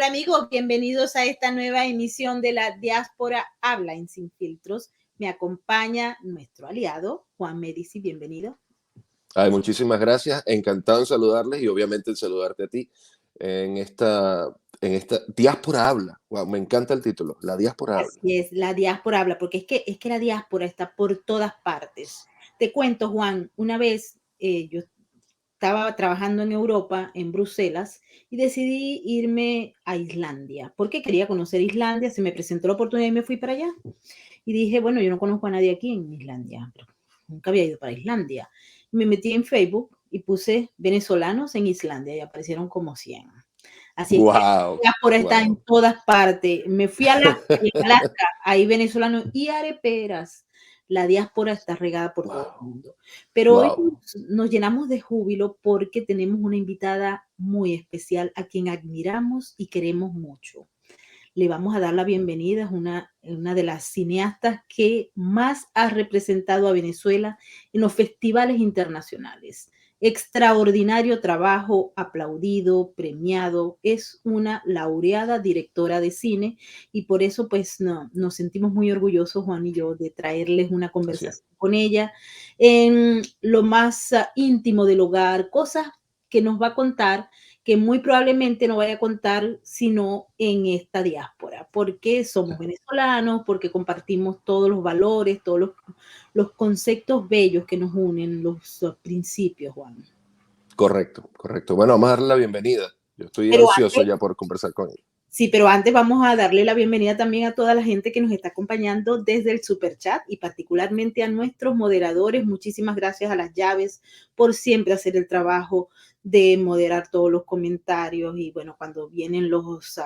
Hola amigos, bienvenidos a esta nueva emisión de la Diáspora Habla en Sin Filtros. Me acompaña nuestro aliado, Juan Medici, bienvenido. Ay, muchísimas gracias, encantado en saludarles y obviamente en saludarte a ti en esta Diáspora Habla. Wow, me encanta el título, la Diáspora Habla. Así es, la Diáspora Habla, porque es que la diáspora está por todas partes. Te cuento, Juan, una vez yo estaba trabajando en Europa, en Bruselas, y decidí irme a Islandia, porque quería conocer Islandia, se me presentó la oportunidad y me fui para allá. Y dije, bueno, yo no conozco a nadie aquí en Islandia, pero nunca había ido para Islandia. Me metí en Facebook y puse venezolanos en Islandia y aparecieron como 100. Así es que la Wow, diáspora está en wow, todas partes. Me fui a Alaska y en Alaska hay venezolanos y areperas. La diáspora está regada por todo el wow, mundo. Pero hoy wow. nos llenamos de júbilo porque tenemos una invitada muy especial a quien admiramos y queremos mucho. Le vamos a dar la bienvenida, es una de las cineastas que más ha representado a Venezuela en los festivales internacionales. Extraordinario trabajo, aplaudido, premiado, es una laureada directora de cine y por eso pues nos sentimos muy orgullosos, Juan y yo, de traerles una Así es. conversación con ella en lo más íntimo del hogar, cosas que nos va a contar que muy probablemente no vaya a contar sino en esta diáspora, porque somos venezolanos, porque compartimos todos los valores, todos los conceptos bellos que nos unen, los principios, Juan. Correcto, correcto. Bueno, vamos a darle la bienvenida. Yo estoy Pero ansioso antes, ya por conversar con él. sí, pero antes vamos a darle la bienvenida también a toda la gente que nos está acompañando desde el super chat y particularmente a nuestros moderadores. Muchísimas gracias a las llaves por siempre hacer el trabajo de moderar todos los comentarios y bueno, cuando vienen los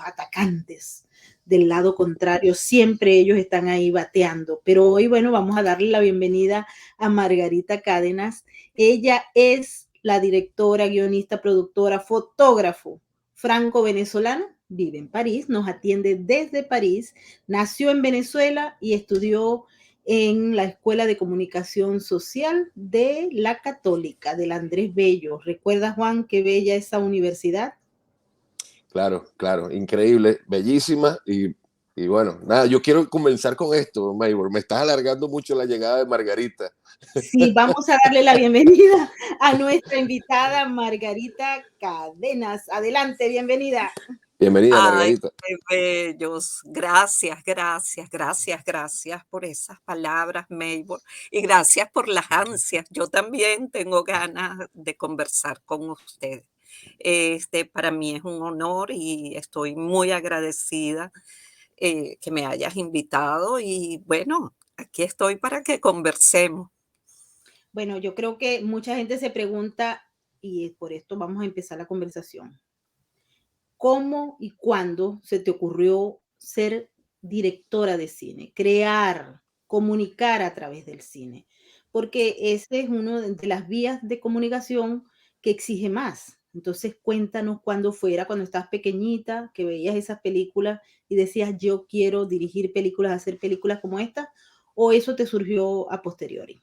atacantes del lado contrario, siempre ellos están ahí bateando. Pero hoy, bueno, vamos a darle la bienvenida a Margarita Cádenas. Ella es la directora, guionista, productora, fotógrafo franco-venezolano, vive en París, nos atiende desde París, nació en Venezuela y estudió en la Escuela de Comunicación Social de la Católica, del Andrés Bello. ¿Recuerdas, Juan, qué bella esa universidad? Claro, claro, increíble, bellísima y bueno, nada, yo quiero comenzar con esto, Maybor. Me estás alargando mucho la llegada de Margarita. Sí, vamos a darle la bienvenida a nuestra invitada Margarita Cadenas. Adelante, bienvenida. Bienvenida, Ay, Margarita. qué bellos. Gracias, gracias, gracias, gracias por esas palabras, Maybor. Y gracias por las ansias. Yo también tengo ganas de conversar con usted. Para mí es un honor y estoy muy agradecida que me hayas invitado. Y bueno, aquí estoy para que conversemos. Bueno, yo creo que mucha gente se pregunta, y por esto vamos a empezar la conversación. ¿Cómo y cuándo se te ocurrió ser directora de cine, crear, comunicar a través del cine? Porque ese es uno de las vías de comunicación que exige más. Entonces, cuéntanos cuándo fuera, cuando estabas pequeñita, que veías esas películas y decías, yo quiero dirigir películas, hacer películas como esta, o eso te surgió a posteriori.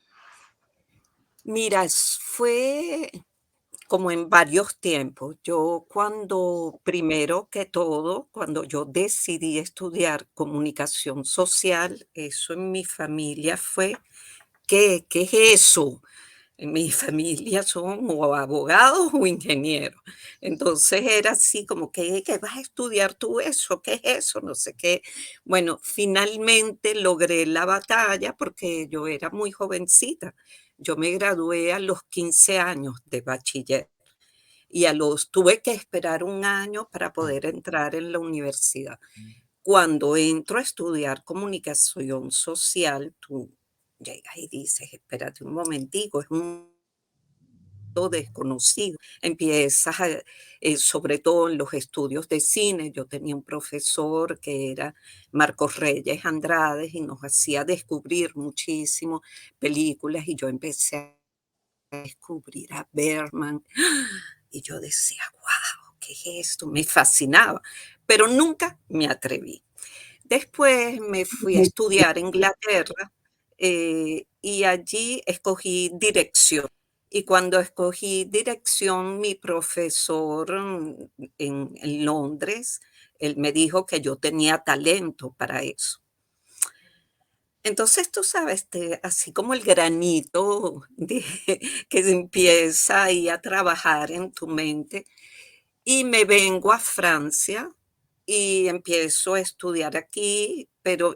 Mira, fue como en varios tiempos. Yo primero que todo, cuando yo decidí estudiar comunicación social, eso en mi familia fue, ¿qué es eso? En mi familia son o abogados o ingenieros. Entonces era así como que vas a estudiar tú eso, ¿qué es eso? No sé qué. Bueno, finalmente logré la batalla porque yo era muy jovencita. Yo me gradué a los 15 años de bachiller y tuve que esperar un año para poder entrar en la universidad. Cuando entro a estudiar comunicación social, tú llegas y dices, espérate un momentico, es un mundo desconocido. Sobre todo en los estudios de cine, yo tenía un profesor que era Marcos Reyes Andrade y nos hacía descubrir muchísimo películas y yo empecé a descubrir a Berman y yo decía, wow, ¿qué es esto? Me fascinaba, pero nunca me atreví. Después me fui a estudiar a Inglaterra y allí escogí dirección. Y cuando escogí dirección, mi profesor en Londres, él me dijo que yo tenía talento para eso. Entonces, tú sabes, así como el granito que se empieza ahí a trabajar en tu mente, y me vengo a Francia y empiezo a estudiar aquí, pero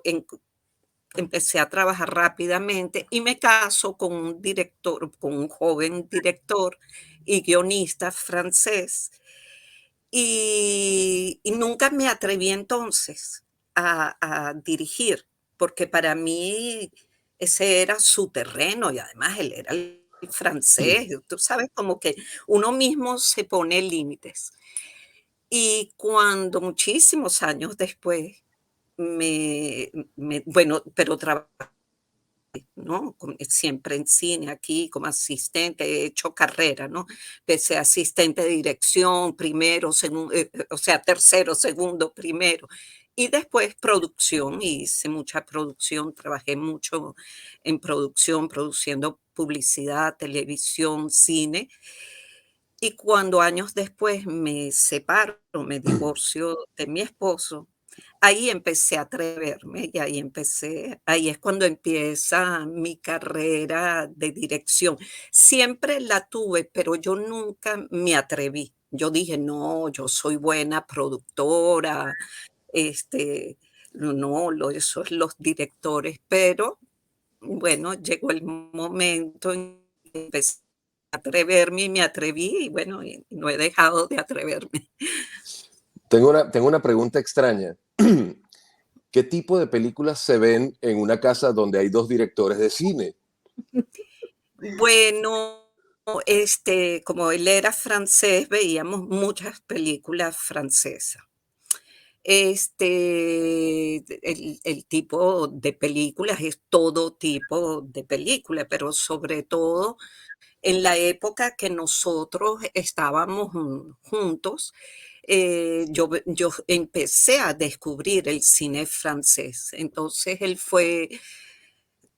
empecé a trabajar rápidamente y me caso con un director, con un joven director y guionista francés. Y nunca me atreví entonces a dirigir, porque para mí ese era su terreno y además él era el francés, tú sabes, como que uno mismo se pone límites. Y cuando muchísimos años después bueno, pero trabajé, ¿no? Siempre en cine aquí como asistente, he hecho carrera, ¿no? Empecé asistente de dirección, primero, segundo, o sea, tercero, segundo, primero. Y después producción, y hice mucha producción, trabajé mucho en producción, produciendo publicidad, televisión, cine. Y cuando años después me separo, me divorcio de mi esposo, ahí empecé a atreverme y ahí es cuando empieza mi carrera de dirección. Siempre la tuve, pero yo nunca me atreví. Yo dije, no, yo soy buena productora, este, no, eso es los directores, pero bueno, llegó el momento en que empecé a atreverme y me atreví y bueno, y no he dejado de atreverme. Tengo una pregunta extraña. ¿Qué tipo de películas se ven en una casa donde hay dos directores de cine? Bueno, como él era francés, veíamos muchas películas francesas. El tipo de películas es todo tipo de película, pero sobre todo en la época que nosotros estábamos juntos, yo empecé a descubrir el cine francés. Entonces él fue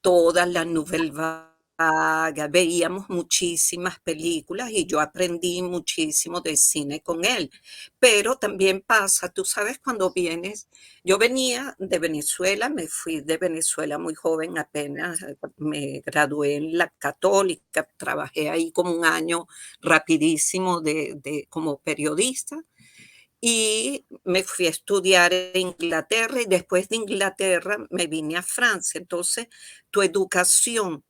toda la Nouvelle Vague, veíamos muchísimas películas y yo aprendí muchísimo de cine con él. Pero también pasa, tú sabes, cuando vienes, yo venía de Venezuela, me fui de Venezuela muy joven, apenas me gradué en la Católica, trabajé ahí como un año rapidísimo como periodista y me fui a estudiar en Inglaterra y después de Inglaterra me vine a Francia. Entonces, tu educación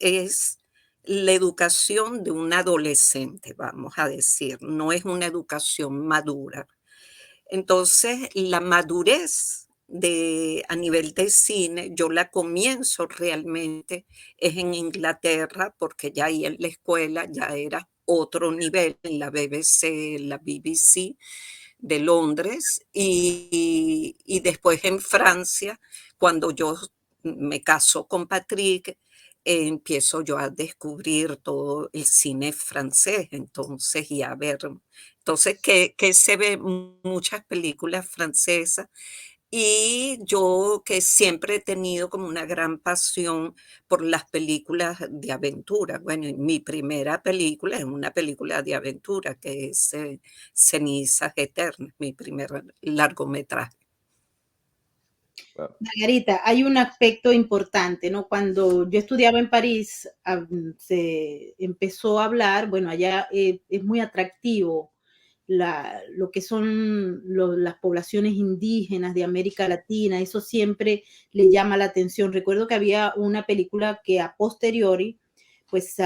es la educación de un adolescente, vamos a decir, no es una educación madura. Entonces, la madurez a nivel de cine, yo la comienzo realmente es en Inglaterra, porque ya ahí en la escuela ya era otro nivel, en la BBC, la BBC, de Londres y después en Francia, cuando yo me caso con Patrick, empiezo yo a descubrir todo el cine francés, entonces, y a ver, entonces que se ve muchas películas francesas y yo que siempre he tenido como una gran pasión por las películas de aventura. Bueno, y mi primera película es una película de aventura que es Cenizas Eternas, mi primer largometraje. Wow. Margarita, hay un aspecto importante, ¿no? Cuando yo estudiaba en París, se empezó a hablar, bueno, allá es muy atractivo lo que son las poblaciones indígenas de América Latina, eso siempre le llama la atención. Recuerdo que había una película que a posteriori, pues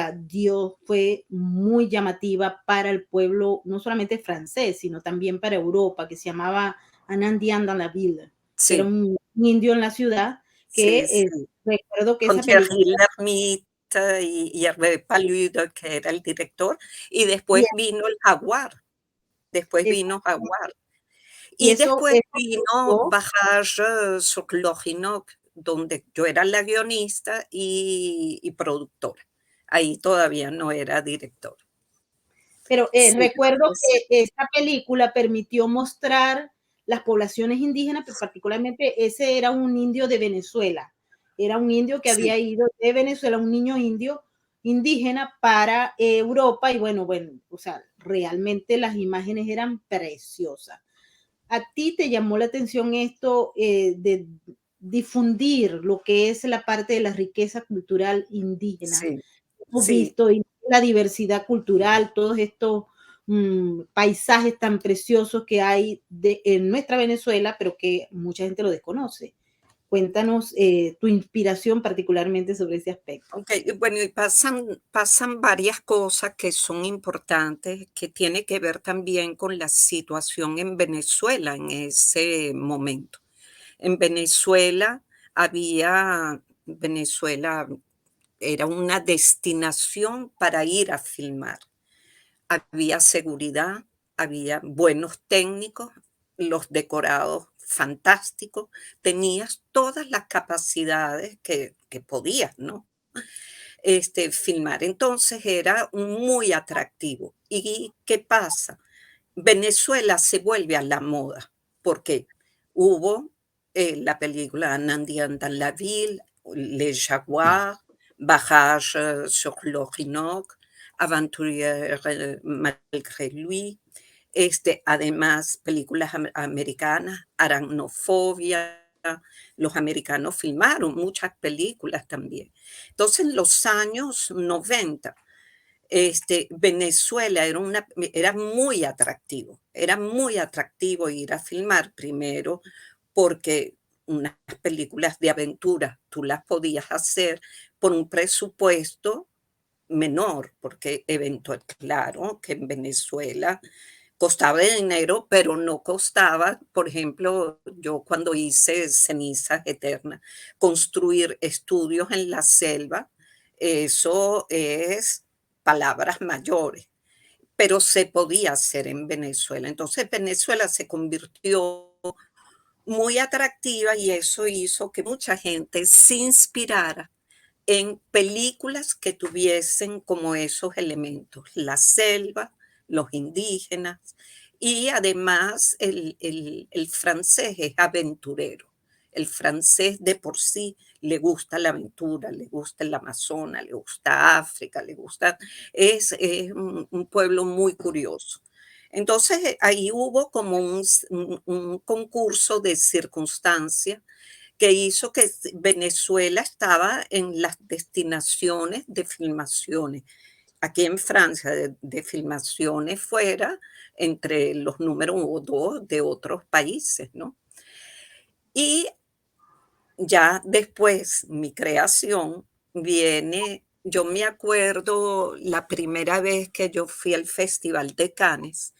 fue muy llamativa para el pueblo, no solamente francés, sino también para Europa, que se llamaba Un indien dans la ville, que era Sí, un indio en la ciudad, que sí, sí. recuerdo que Con esa película, Thierry Lhermitte y Hervé Palude, que era el director, y y, después vino El Jaguar, después vino Jaguar. y Y después eso vino Barrage sur l'Orinoco, donde yo era la guionista y productora. Ahí todavía no era directora. pero Sí, recuerdo es que esta película permitió mostrar las poblaciones indígenas, pero particularmente ese era un indio de Venezuela. Era un indio que sí, había ido de Venezuela, un niño indio, indígena para Europa y bueno, o sea, realmente las imágenes eran preciosas. ¿A ti te llamó la atención esto de difundir lo que es la parte de la riqueza cultural indígena? Sí, Hemos sí. visto y la diversidad cultural, todos estos paisajes tan preciosos que hay en nuestra Venezuela, pero que mucha gente lo desconoce. Cuéntanos tu inspiración particularmente sobre ese aspecto. Okey, bueno, y pasan varias cosas que son importantes, que tiene que ver también con la situación en Venezuela en ese momento. En Venezuela era una destinación para ir a filmar. Había seguridad, había buenos técnicos, los decorados fantásticos, tenías todas las capacidades que podías, ¿no? Filmar. Entonces era muy atractivo. ¿Y qué pasa? Venezuela se vuelve a la moda, porque hubo la película Nandian dans la ville, Les Jaguars, Barrage sur l'Orinoque, Aventurier malgré lui, además películas americanas, Aracnofobia, los americanos filmaron muchas películas también. Entonces, en los años 90 Venezuela era muy atractivo ir a filmar, primero porque unas películas de aventura tú las podías hacer por un presupuesto menor, porque claro que en Venezuela costaba dinero, pero no costaba, por ejemplo, yo cuando hice Cenizas Eternas, construir estudios en la selva, eso es palabras mayores, pero se podía hacer en Venezuela. Entonces Venezuela se convirtió muy atractiva y eso hizo que mucha gente se inspirara en películas que tuviesen como esos elementos, la selva, los indígenas y además el francés es aventurero. El francés de por sí le gusta la aventura, le gusta el Amazonas, le gusta África, es un pueblo muy curioso. Entonces ahí hubo como un concurso de circunstancias que hizo que Venezuela estaba en las destinaciones de filmaciones. Aquí en Francia, de filmaciones fuera entre los números 2 de otros países, ¿no? Y ya después mi creación viene, yo me acuerdo la primera vez que yo fui al Festival de Cannes,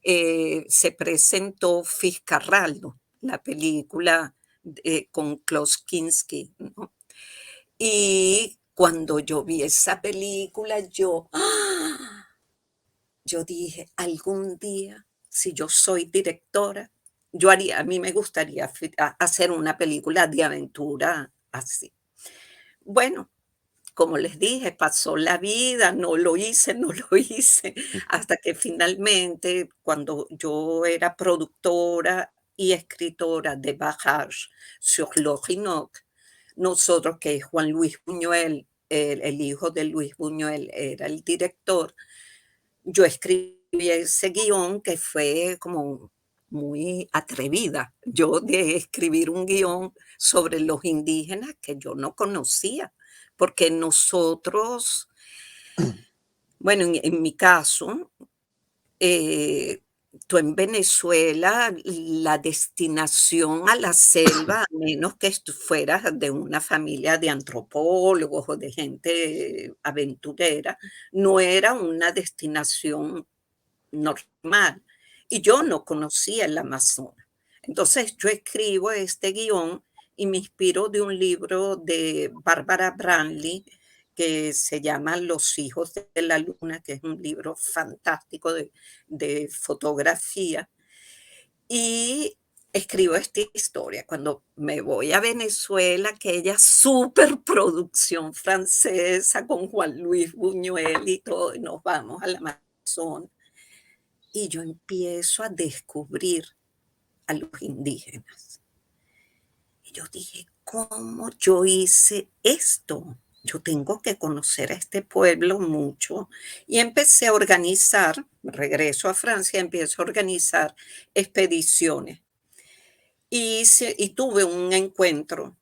se presentó Fiscarraldo, la película con Klaus Kinski, ¿no? Y cuando yo vi esa película, yo dije, algún día, si yo soy directora, a mí me gustaría hacer una película de aventura así. Bueno, como les dije, pasó la vida, no lo hice, no lo hice, hasta que finalmente, cuando yo era productora y escritora de Barrage sur l'Orinoque, nosotros, que Juan Luis Buñuel, el hijo de Luis Buñuel, era el director, yo escribí ese guión que fue como muy atrevida, yo de escribir un guión sobre los indígenas que yo no conocía, porque nosotros, bueno, en mi caso, eh, tú en Venezuela, la destinación a la selva, a menos que fueras de una familia de antropólogos o de gente aventurera, no era una destinación normal. Y yo no conocía el Amazonas. Entonces yo escribo este guión y me inspiro de un libro de Bárbara Branly que se llama Los hijos de la luna, que es un libro fantástico de fotografía. Y escribo esta historia. Cuando me voy a Venezuela, aquella superproducción francesa con Juan Luis Buñuel y todo, y nos vamos al Amazonas y yo empiezo a descubrir a los indígenas. Y yo dije, ¿cómo yo hice esto? yo tengo que conocer a este pueblo mucho. Y empecé a organizar, regreso a Francia, empiezo a organizar expediciones. Y tuve un encuentro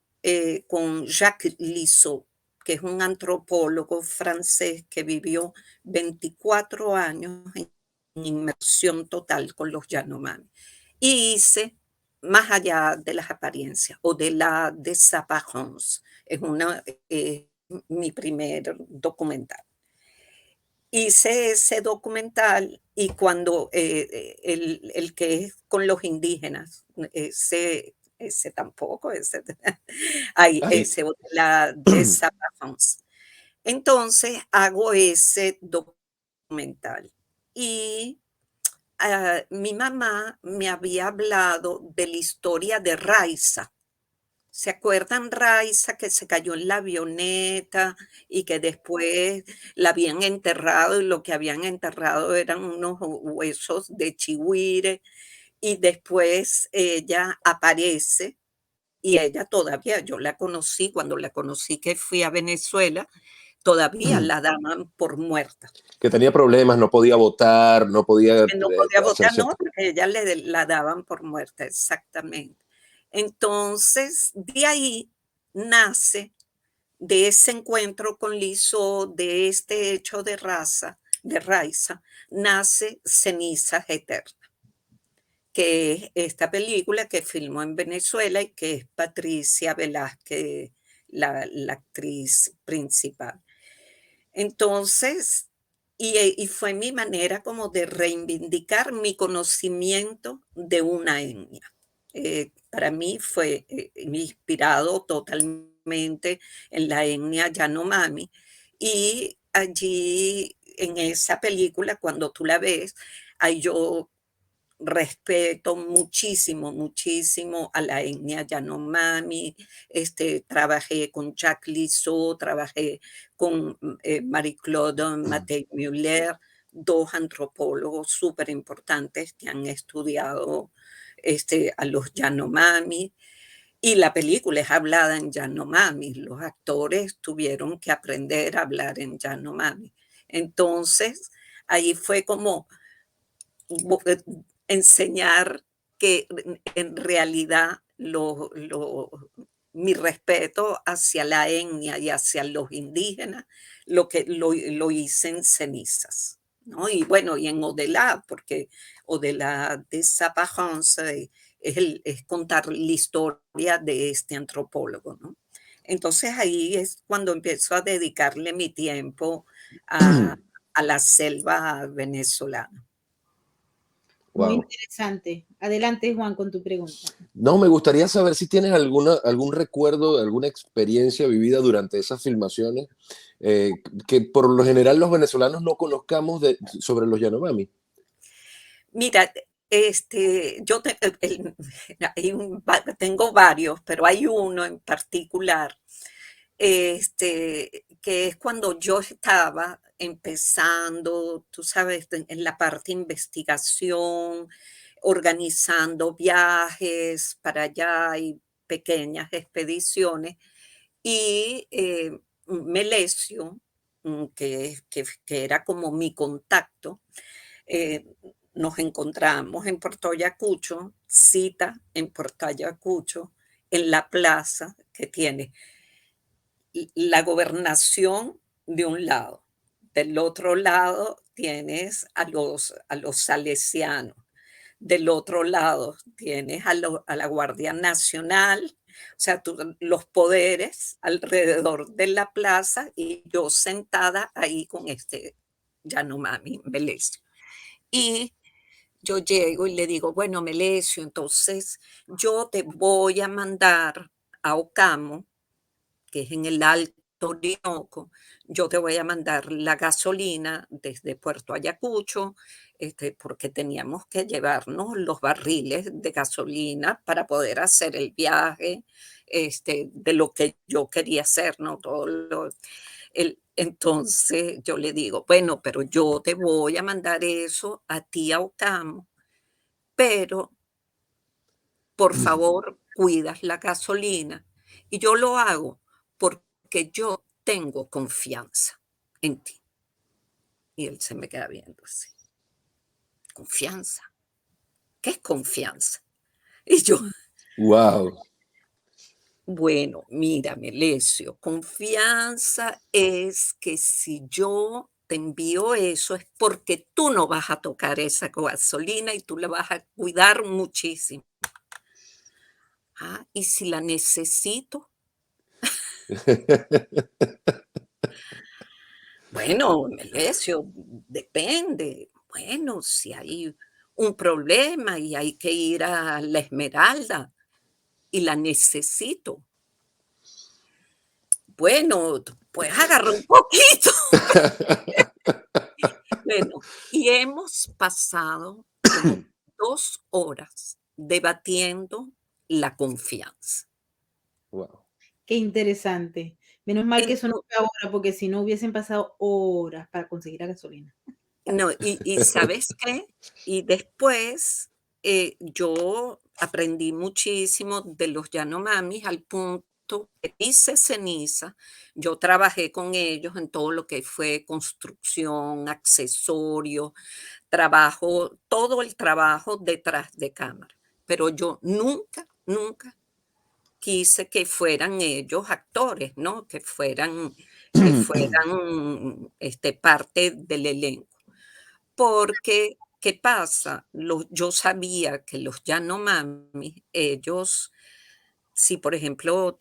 con Jacques Lissot, que es un antropólogo francés que vivió 24 años en inmersión total con los Yanomami. Y hice Más allá de las apariencias o de la Desapparence. Es mi primer documental. Hice ese documental y cuando el que es con los indígenas, ese tampoco, ese, ay, Ay, ese de la Desapparence. Entonces hago ese documental y mi mamá me había hablado de la historia de Raiza. ¿Se acuerdan Raiza que se cayó en la avioneta y que después la habían enterrado y lo que habían enterrado eran unos huesos de chigüire y después ella aparece y ella todavía, yo la conocí, cuando la conocí que fui a Venezuela, todavía la daban por muerta. que tenía problemas, no podía votar, no podía Que no podía hacer votar, no, ciertas... porque ella la daban por muerta, exactamente. Entonces, de ahí nace, de ese encuentro con Lizo, de este hecho de Raiza, nace Cenizas Eternas, que es esta película que filmó en Venezuela y que es Patricia Velázquez, la actriz principal. Entonces, y fue mi manera como de reivindicar mi conocimiento de una etnia. Para mí fue inspirado totalmente en la etnia Yanomami y allí en esa película, cuando tú la ves, ahí yo respeto muchísimo, muchísimo a la etnia Yanomami. Trabajé con Jacques Lissot, trabajé con Marie-Claude Mathey-Muller, dos antropólogos súper importantes que han estudiado a los Yanomami. Y la película es hablada en Yanomami. Los actores tuvieron que aprender a hablar en Yanomami. Entonces, ahí fue como enseñar que en realidad mi respeto hacia la etnia y hacia los indígenas, lo hice en cenizas, ¿no? Y bueno, y en Au-delà, porque Au-delà Desapparence es contar la historia de este antropólogo, ¿no? Entonces ahí es cuando empiezo a dedicarle mi tiempo a la selva venezolana. Muy Wow. interesante. Adelante, Juan, con tu pregunta. No, me gustaría saber si tienes algún recuerdo, alguna experiencia vivida durante esas filmaciones que por lo general los venezolanos no conozcamos sobre los Yanomami. Mira, yo tengo varios, pero hay uno en particular, que es cuando yo estaba empezando, tú sabes, en la parte de investigación, organizando viajes para allá y pequeñas expediciones, y Melesio, que era como mi contacto, eh, nos encontramos en Puerto Ayacucho, cita en Puerto Ayacucho, en la plaza que tiene la gobernación de un lado. Del otro lado tienes a los salesianos. Del otro lado tienes a la Guardia Nacional, o sea, los poderes alrededor de la plaza y yo sentada ahí con este Yanomami Melesio. Y yo llego y le digo, bueno, Melesio, entonces yo te voy a mandar a Ocamo, que es en el Alto Orinoco, yo te voy a mandar la gasolina desde Puerto Ayacucho, porque teníamos que llevarnos los barriles de gasolina para poder hacer el viaje, de lo que yo quería hacer, ¿no? Entonces yo le digo, bueno, pero yo te voy a mandar eso a ti a Ocamo, pero por favor cuidas la gasolina. Y yo lo hago porque yo tengo confianza en ti. Y él se me queda viendo así. Confianza. ¿Qué es confianza? Y yo, Wow. bueno, mira, Melesio, confianza es que si yo te envío eso es porque tú no vas a tocar esa gasolina y tú la vas a cuidar muchísimo. Ah, y si la necesito, bueno, Melesio, depende. Bueno, si hay un problema y hay que ir a la Esmeralda y la necesito, bueno, puedes agarrar un poquito. Bueno, y hemos pasado como 2 horas debatiendo la confianza. Wow. Qué interesante. Menos mal que eso no Ento fue ahora, porque si no hubiesen pasado horas para conseguir la gasolina. no, y ¿sabes qué? Y después, yo aprendí muchísimo de los Yanomamis al punto que hice ceniza. Yo trabajé con ellos en todo lo que fue construcción, accesorios, trabajo, todo el trabajo detrás de cámara. Pero yo nunca, nunca quise que fueran ellos actores, ¿no? Que fueran parte del elenco. Porque, ¿qué pasa? Yo sabía que los Yanomami, ellos, si por ejemplo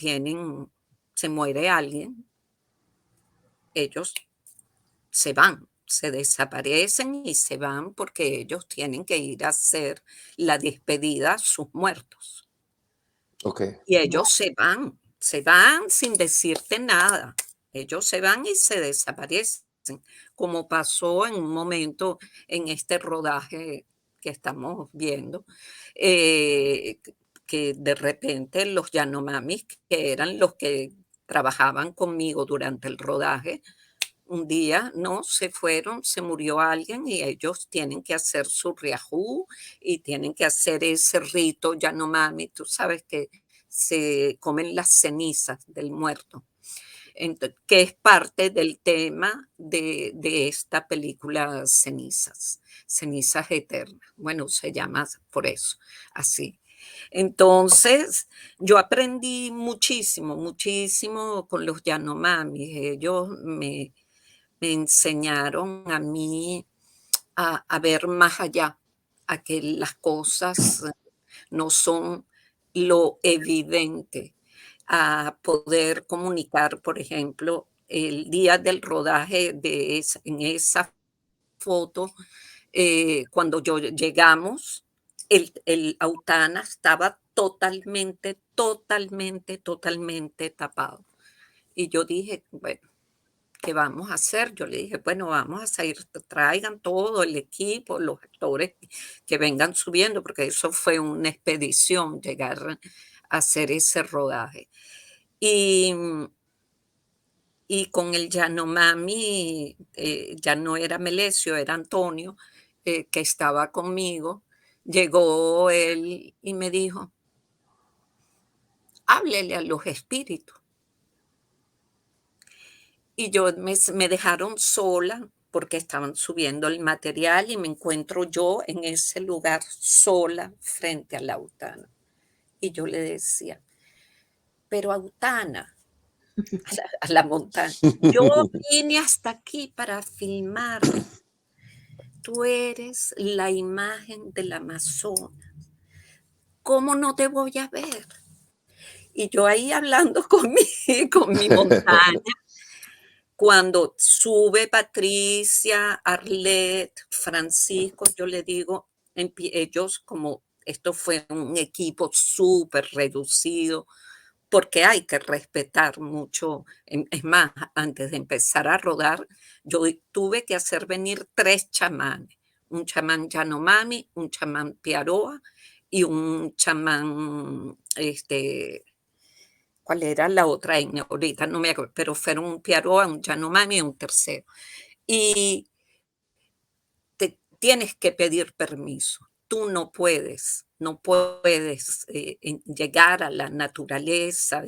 se muere alguien, ellos se van, se desaparecen y se van porque ellos tienen que ir a hacer la despedida a sus muertos. Ok. Y ellos se van sin decirte nada. Ellos se van y se desaparecen, como pasó en un momento en este rodaje que estamos viendo, eh, que de repente los Yanomamis, que eran los que trabajaban conmigo durante el rodaje, un día, no, se fueron, se murió alguien y ellos tienen que hacer su riajú y tienen que hacer ese rito Yanomami. Tú sabes que se comen las cenizas del muerto, que es parte del tema de esta película Cenizas, Cenizas Eternas. Bueno, se llama por eso, así. Entonces, yo aprendí muchísimo, muchísimo con los Yanomamis. Ellos me enseñaron a mí a ver más allá, a que las cosas no son lo evidente, a poder comunicar, por ejemplo, el día del rodaje en esa foto, cuando llegamos, el Autana estaba totalmente, totalmente, totalmente tapado. Y yo dije, bueno, ¿qué vamos a hacer? Yo le dije, bueno, vamos a salir, traigan todo el equipo, los actores que vengan subiendo, porque eso fue una expedición, llegar a hacer ese rodaje. Y, y con el Yanomami, ya no era Melesio, era Antonio, que estaba conmigo, llegó él y me dijo, háblele a los espíritus. Y me dejaron sola porque estaban subiendo el material y me encuentro yo en ese lugar sola frente a la Autana. Y yo le decía, pero Autana, a la montaña, yo vine hasta aquí para filmarte. Tú eres la imagen del Amazonas. ¿Cómo no te voy a ver? Y yo ahí hablando con mi montaña. Cuando sube Patricia, Arlette, Francisco, yo le digo, ellos como esto fue un equipo súper reducido, porque hay que respetar mucho. Es más, antes de empezar a rodar, yo tuve que hacer venir 3 chamanes, un chamán Yanomami, un chamán Piaroa y un chamán, ¿cuál era la otra etnia? Ahorita no me acuerdo, pero fueron un Piaroa, un Yanomami y un tercero. Y tienes que pedir permiso. Tú no puedes llegar a la naturaleza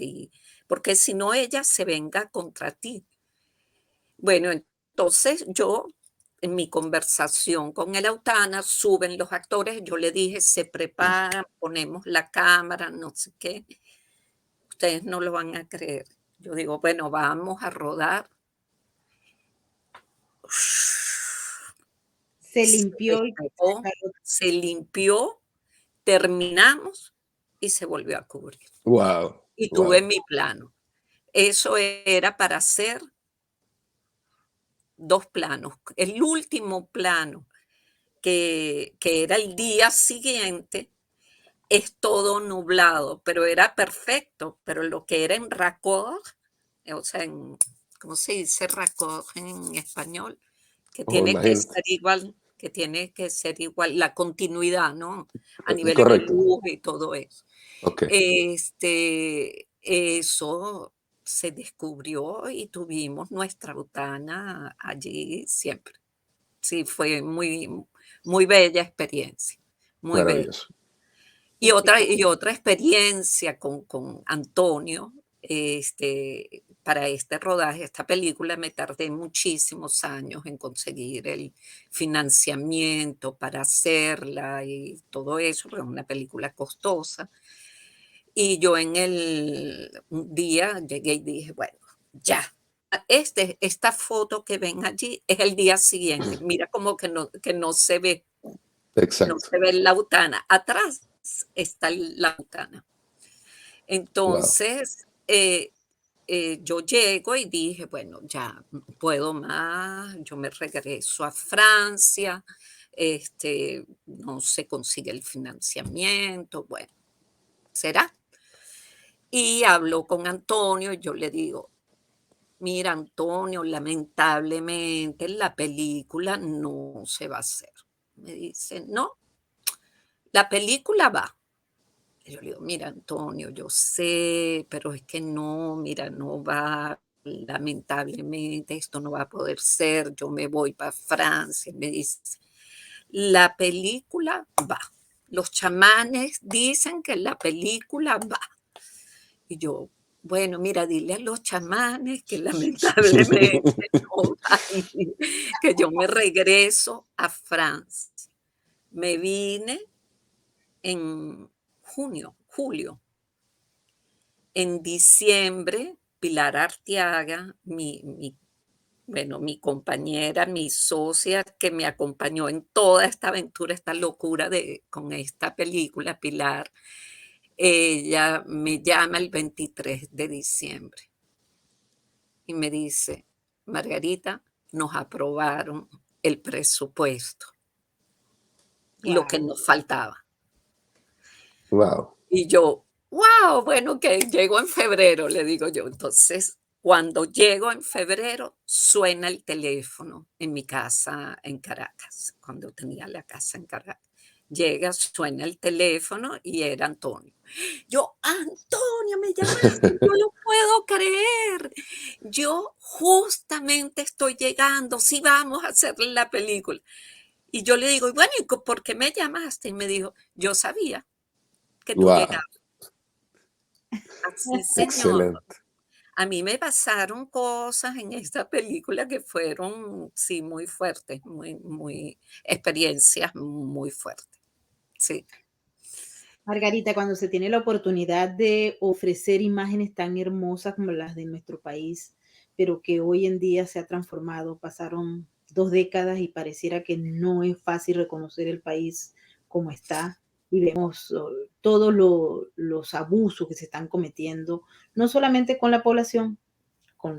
porque si no ella se venga contra ti. Bueno, entonces yo, en mi conversación con el Autana, suben los actores, yo le dije, se preparan, ponemos la cámara, no sé qué. Ustedes no lo van a creer. Yo digo, bueno, vamos a rodar. Se Se limpió y despegó, se limpió, terminamos y se volvió a cubrir. Wow, Y tuve wow. mi plano. Eso era para hacer 2 planos. El último plano, que era el día siguiente, es todo nublado, pero era perfecto. Pero lo que era en raccord, o sea, ¿cómo se dice raccord en español? Que Oh, tiene que imagínate. ser igual, que tiene que ser igual, la continuidad, ¿no? A nivel de Correcto. luz y todo eso. Ok. Eso se descubrió y tuvimos nuestra botana allí siempre. Sí, fue muy bella experiencia, muy bella. Maravilloso. Y otra experiencia con Antonio, para este rodaje, esta película, me tardé muchísimos años en conseguir el financiamiento para hacerla y todo eso, porque es una película costosa. Y yo un día llegué y dije, bueno, ya, esta foto que ven allí es el día siguiente. Mira como que no se ve, no Exacto. se ve la butana. Atrás está la butana. Wow. Entonces, yo llego y dije, bueno, ya no puedo más, yo me regreso a Francia, no se consigue el financiamiento, bueno, será. Y hablo con Antonio y yo le digo, mira, Antonio, lamentablemente la película no se va a hacer. Me dice, no, la película va. Y yo le digo, mira, Antonio, yo sé, pero es que no, mira, no va, lamentablemente esto no va a poder ser, yo me voy para Francia. Me dice, la película va. Los chamanes dicen que la película va. Y yo, bueno, mira, dile a los chamanes que lamentablemente no van, que yo me regreso a Francia. Me vine en julio. En diciembre, Pilar Arteaga, mi compañera, mi socia que me acompañó en toda esta aventura, esta locura con esta película, Pilar, ella me llama el 23 de diciembre y me dice, Margarita, nos aprobaron el presupuesto, lo que Wow. nos faltaba. Wow. Y yo, wow, bueno, que llego en febrero, le digo yo. Entonces, cuando llego en febrero, suena el teléfono en mi casa en Caracas, cuando tenía la casa en Caracas. Llega, suena el teléfono y era Antonio. Yo, Antonio, me llamaste, no lo puedo creer. Yo justamente estoy llegando, sí vamos a hacer la película. Y yo le digo, y bueno, ¿y por qué me llamaste? Y me dijo, yo sabía que tú Wow. llegabas. Así, señor. Excelente. A mí me pasaron cosas en esta película que fueron, sí, muy fuertes, experiencias muy fuertes. Sí. Margarita, cuando se tiene la oportunidad de ofrecer imágenes tan hermosas como las de nuestro país, pero que hoy en día se ha transformado, pasaron 2 décadas y pareciera que no es fácil reconocer el país como está y vemos todos los abusos que se están cometiendo, no solamente con la población,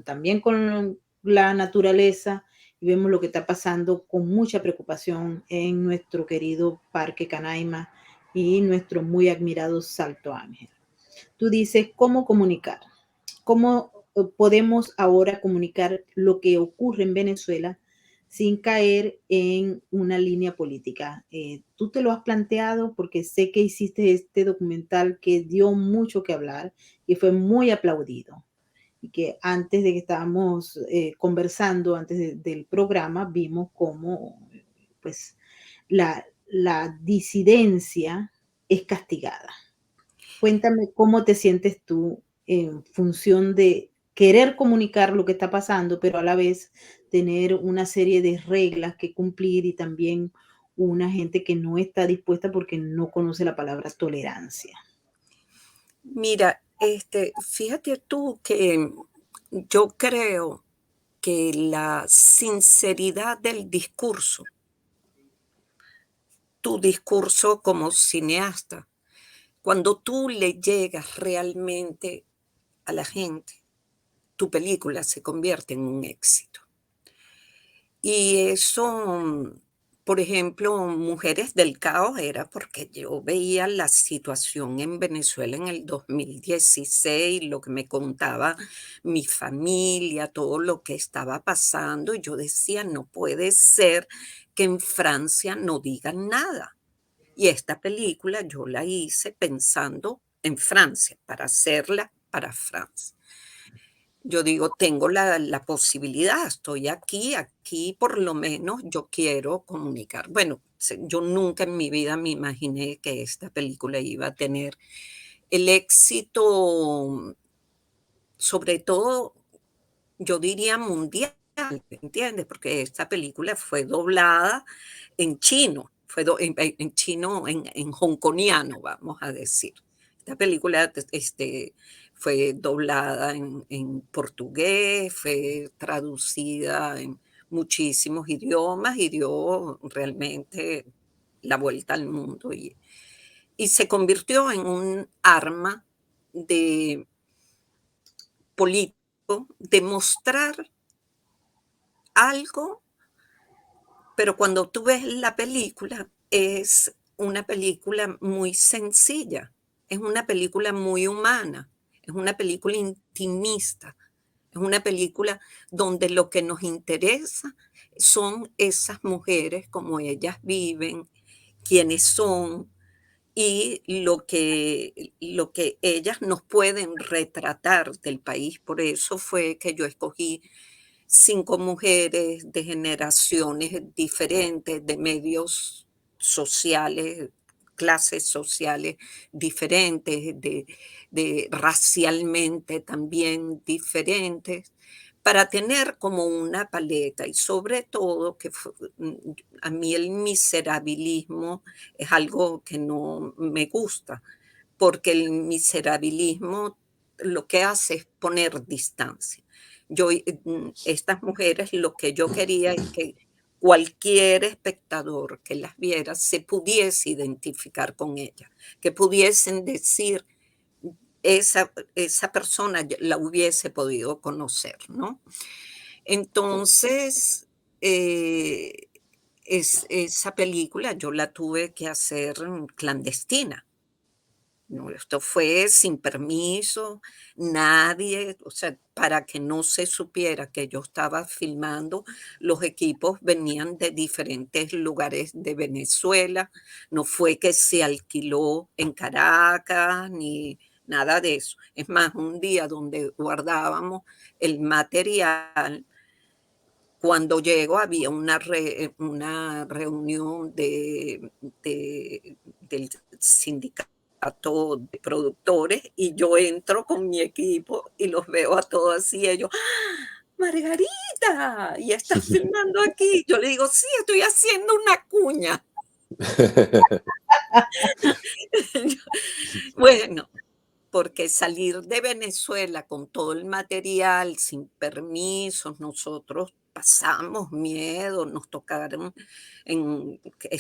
también con la naturaleza, y vemos lo que está pasando con mucha preocupación en nuestro querido Parque Canaima y nuestro muy admirado Salto Ángel. Tú dices, ¿cómo comunicar? ¿Cómo podemos ahora comunicar lo que ocurre en Venezuela sin caer en una línea política? Tú te lo has planteado porque sé que hiciste este documental que dio mucho que hablar y fue muy aplaudido y que antes de que estábamos conversando, del programa, vimos cómo pues la disidencia es castigada. Cuéntame cómo te sientes tú en función de querer comunicar lo que está pasando, pero a la vez tener una serie de reglas que cumplir y también una gente que no está dispuesta porque no conoce la palabra tolerancia. Mira, fíjate tú que yo creo que la sinceridad del discurso, tu discurso como cineasta, cuando tú le llegas realmente a la gente, tu película se convierte en un éxito. Y eso, por ejemplo, Mujeres del Caos era porque yo veía la situación en Venezuela en el 2016, lo que me contaba mi familia, todo lo que estaba pasando, y yo decía, no puede ser que en Francia no digan nada. Y esta película yo la hice pensando en Francia, para hacerla para Francia. Yo digo, tengo la posibilidad, estoy aquí por lo menos yo quiero comunicar. Bueno, yo nunca en mi vida me imaginé que esta película iba a tener el éxito, sobre todo, yo diría mundial, ¿entiendes? Porque esta película fue doblada en chino, en chino, en hongkoniano, vamos a decir. Esta película fue doblada en portugués, fue traducida en muchísimos idiomas y dio realmente la vuelta al mundo. Y se convirtió en un arma de político, de mostrar algo, pero cuando tú ves la película, es una película muy sencilla, es una película muy humana, es una película intimista, es una película donde lo que nos interesa son esas mujeres, como ellas viven, quiénes son y lo que ellas nos pueden retratar del país. Por eso fue que yo escogí 5 mujeres de generaciones diferentes, de medios sociales, clases sociales diferentes, de racialmente también diferentes, para tener como una paleta y sobre todo a mí el miserabilismo es algo que no me gusta, porque el miserabilismo lo que hace es poner distancia. Estas mujeres, lo que yo quería es que cualquier espectador que las viera se pudiese identificar con ellas, que pudiesen decir, esa persona la hubiese podido conocer, ¿no? Entonces, esa película yo la tuve que hacer clandestina. No, esto fue sin permiso, nadie, o sea, para que no se supiera que yo estaba filmando, los equipos venían de diferentes lugares de Venezuela, no fue que se alquiló en Caracas ni nada de eso. Es más, un día donde guardábamos el material, cuando llego había una reunión del sindicato de productores y yo entro con mi equipo y los veo a todos así, y ellos, ¡ah! Margarita, ¿y estás filmando aquí? Yo le digo, sí, estoy haciendo una cuña. Bueno, porque salir de Venezuela con todo el material, sin permisos, nosotros pasamos miedo, nos tocaron,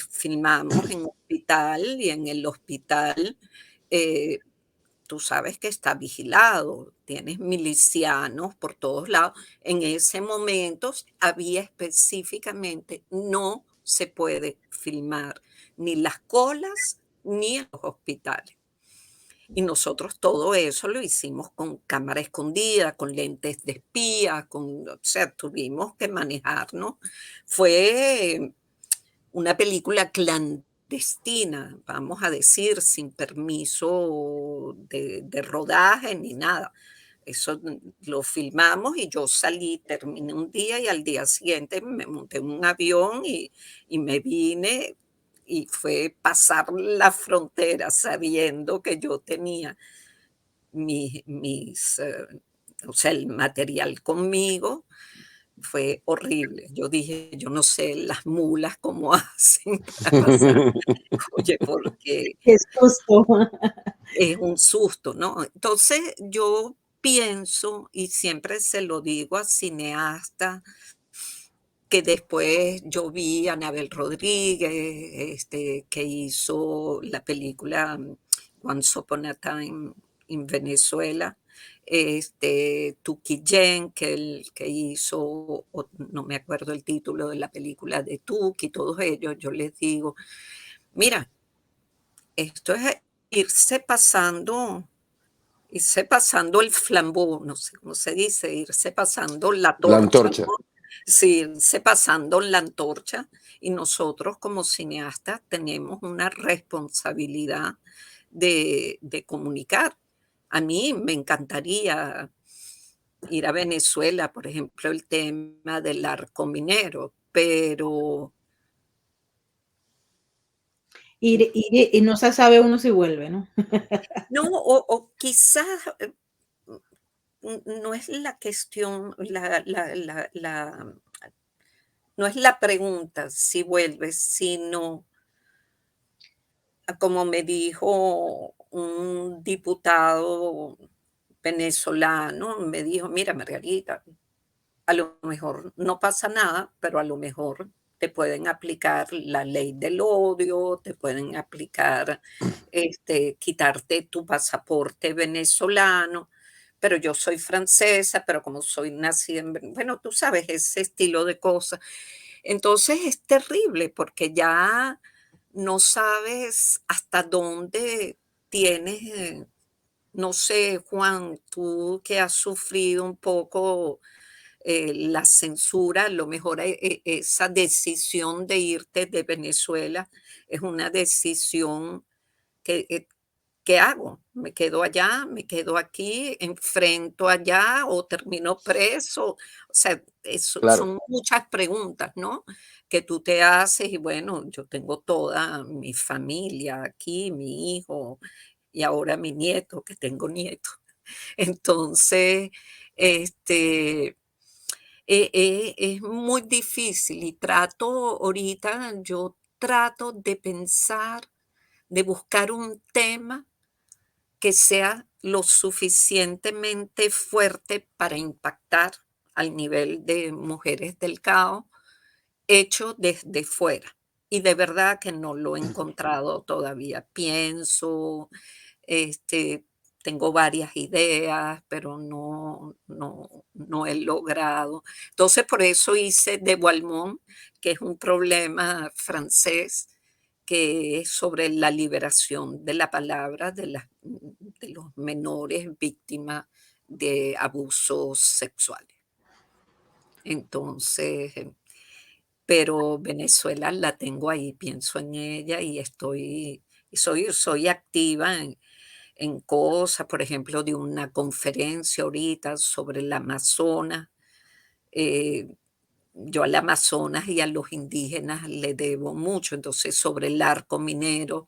filmamos en hospital y en el hospital, eh, tú sabes que está vigilado, tienes milicianos por todos lados. En ese momento había específicamente, no se puede filmar ni las colas ni en los hospitales. Y nosotros todo eso lo hicimos con cámara escondida, con lentes de espía, o sea, tuvimos que manejarnos. Fue una película clandestina, vamos a decir, sin permiso de rodaje ni nada. Eso lo filmamos y yo salí, terminé un día y al día siguiente me monté en un avión y me vine y fue pasar la frontera sabiendo que yo tenía o sea, el material conmigo fue horrible. Yo dije, yo no sé las mulas cómo hacen para pasar, oye, porque Qué susto. es un susto, ¿no? Entonces yo pienso, y siempre se lo digo a cineastas, que después yo vi a Anabel Rodríguez, que hizo la película Once Upon a Time in Venezuela, Tuki Yen, que hizo, no me acuerdo el título de la película de Tuki, todos ellos, yo les digo, mira, esto es irse pasando el flambó, no sé cómo se dice, irse pasando la La torcha, ¿no? antorcha. Sí, irse pasando la antorcha, y nosotros como cineastas tenemos una responsabilidad de comunicar. A mí me encantaría ir a Venezuela, por ejemplo, el tema del arco minero, pero Y no se sabe uno si vuelve, ¿no? no, o quizás no es la cuestión, no es la pregunta si vuelves, sino, como me dijo un diputado venezolano, me dijo, mira, Margarita, a lo mejor no pasa nada, pero a lo mejor te pueden aplicar la ley del odio, te pueden aplicar, quitarte tu pasaporte venezolano, pero yo soy francesa, pero como soy nacida bueno, tú sabes, ese estilo de cosas. Entonces es terrible porque ya no sabes hasta dónde tienes, no sé, Juan, tú que has sufrido un poco la censura, a lo mejor esa decisión de irte de Venezuela es una decisión que, ¿qué hago? ¿Me quedo allá? ¿Me quedo aquí? ¿Enfrento allá o termino preso? O sea, Claro, son muchas preguntas, ¿no? Que tú te haces y bueno, yo tengo toda mi familia aquí, mi hijo y ahora mi nieto, que tengo nieto. Entonces, este, es muy difícil y yo trato de pensar, de buscar un tema que sea lo suficientemente fuerte para impactar al nivel de Mujeres del Caos, hecho desde fuera. Y de verdad que no lo he encontrado todavía. Pienso, este, tengo varias ideas, pero no he logrado. Entonces, por eso hice de Boalmont, que es un problema francés, que es sobre la liberación de la palabra de los menores víctimas de abusos sexuales. Entonces, pero Venezuela la tengo ahí, pienso en ella y soy activa en cosas, por ejemplo, de una conferencia ahorita sobre el Amazonas. eh, yo al Amazonas y a los indígenas le debo mucho, entonces sobre el arco minero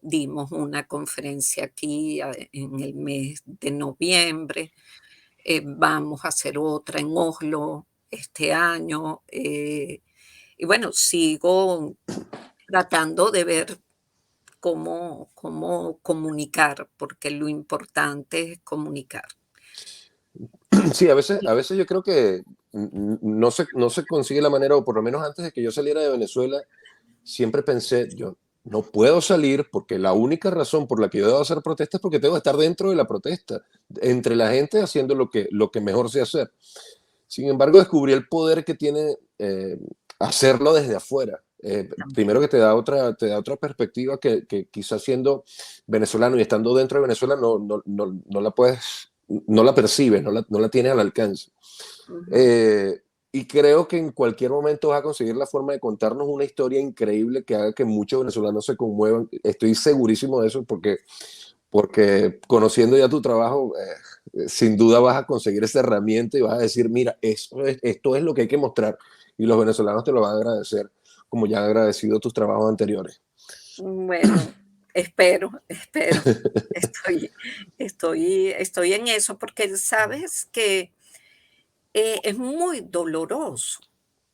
dimos una conferencia aquí en el mes de noviembre. Vamos a hacer otra en Oslo este año. Y bueno, sigo tratando de ver cómo comunicar, porque lo importante es comunicar. sí, a veces yo creo que no se consigue la manera, o por lo menos antes de que yo saliera de Venezuela, siempre pensé, yo no puedo salir porque la única razón por la que yo debo hacer protesta es porque tengo que estar dentro de la protesta, entre la gente haciendo lo que mejor sé hacer. Sin embargo, descubrí el poder que tiene hacerlo desde afuera. Primero que te da otra perspectiva que quizás siendo venezolano y estando dentro de Venezuela no la puedes, no la percibes, no la tienes al alcance. Ujú. Eh, y creo que en cualquier momento vas a conseguir la forma de contarnos una historia increíble que haga que muchos venezolanos se conmuevan. Estoy segurísimo de eso porque conociendo ya tu trabajo, sin duda vas a conseguir esa herramienta y vas a decir, mira, esto es lo que hay que mostrar. Y los venezolanos te lo van a agradecer, como ya han agradecido tus trabajos anteriores. Bueno. espero. Estoy, estoy en eso porque sabes que es muy doloroso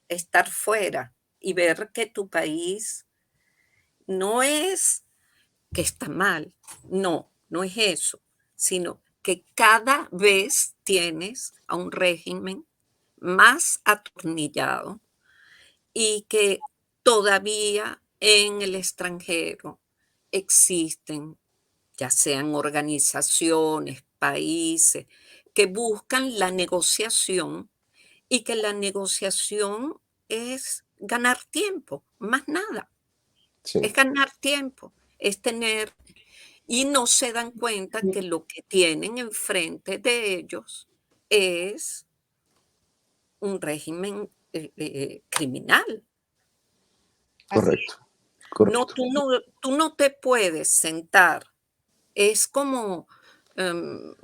estar fuera y ver que tu país no es que está mal, no, no es eso, sino que cada vez tienes a un régimen más atornillado y que todavía en el extranjero existen, ya sean organizaciones, países, que buscan la negociación y que la negociación es ganar tiempo, más nada, es Sí, ganar tiempo, es tener y no se dan cuenta que lo que tienen enfrente de ellos es un régimen, criminal. Así correcto, correcto. Tú no te puedes sentar. Es como, em,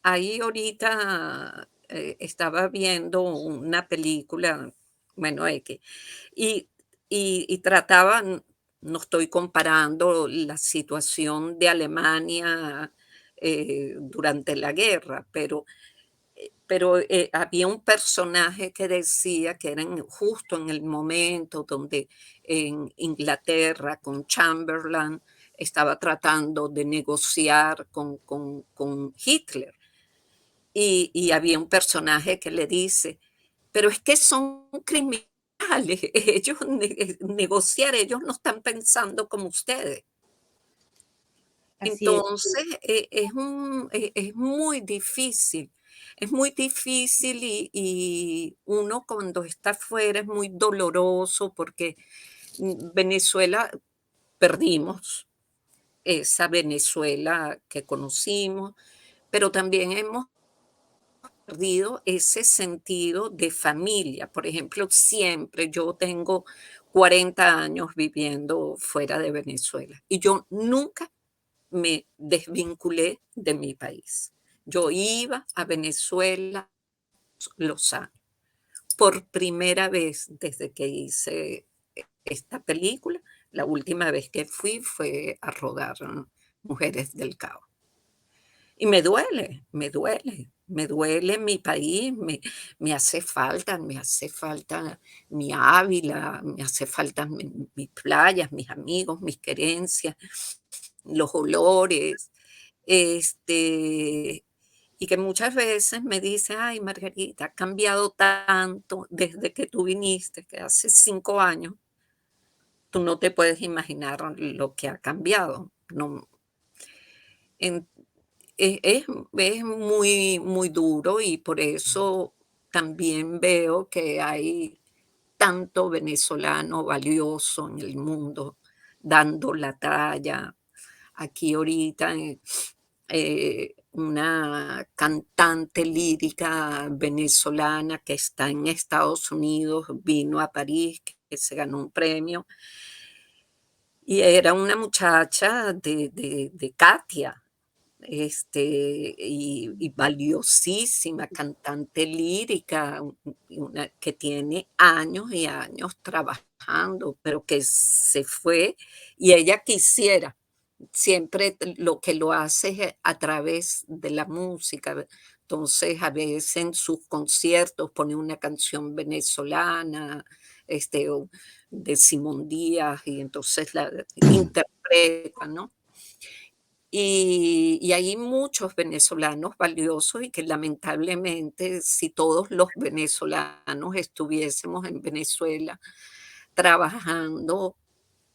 ahí ahorita, estaba viendo una película, bueno, equis, y y trataban, no estoy comparando la situación de Alemania, durante la guerra, pero había un personaje que decía que era justo en el momento donde en Inglaterra con Chamberlain estaba tratando de negociar con Hitler. Y había un personaje que le dice, pero es que son criminales, ellos negociar, ellos no están pensando como ustedes. así es. Entonces, es muy difícil y uno cuando está afuera es muy doloroso porque Venezuela perdimos esa Venezuela que conocimos, pero también hemos perdido ese sentido de familia. Por ejemplo, siempre yo tengo 40 años viviendo fuera de Venezuela y yo nunca me desvinculé de mi país. Yo iba a Venezuela los años. Por primera vez desde que hice esta película, la última vez que fui fue a rodar Mujeres del Cabo. Y me duele mi país, me hace falta mi Ávila, me hace falta mis playas, mis amigos, mis querencias, los olores, este, y que muchas veces me dice, ay, Margarita, ha cambiado tanto desde que tú viniste, que hace 5 años, tú no te puedes imaginar lo que ha cambiado. No, en- es, es muy, muy duro y por eso también veo que hay tanto venezolano valioso en el mundo dando la talla. Aquí ahorita una cantante lírica venezolana que está en Estados Unidos vino a París, que se ganó un premio, y era una muchacha de Katia, y valiosísima cantante lírica, una que tiene años y años trabajando, pero que se fue y ella quisiera. Siempre lo que lo hace es a través de la música. Entonces, a veces en sus conciertos pone una canción venezolana, o de Simón Díaz, y entonces la interpreta, ¿no? Y hay muchos venezolanos valiosos y que lamentablemente si todos los venezolanos estuviésemos en Venezuela trabajando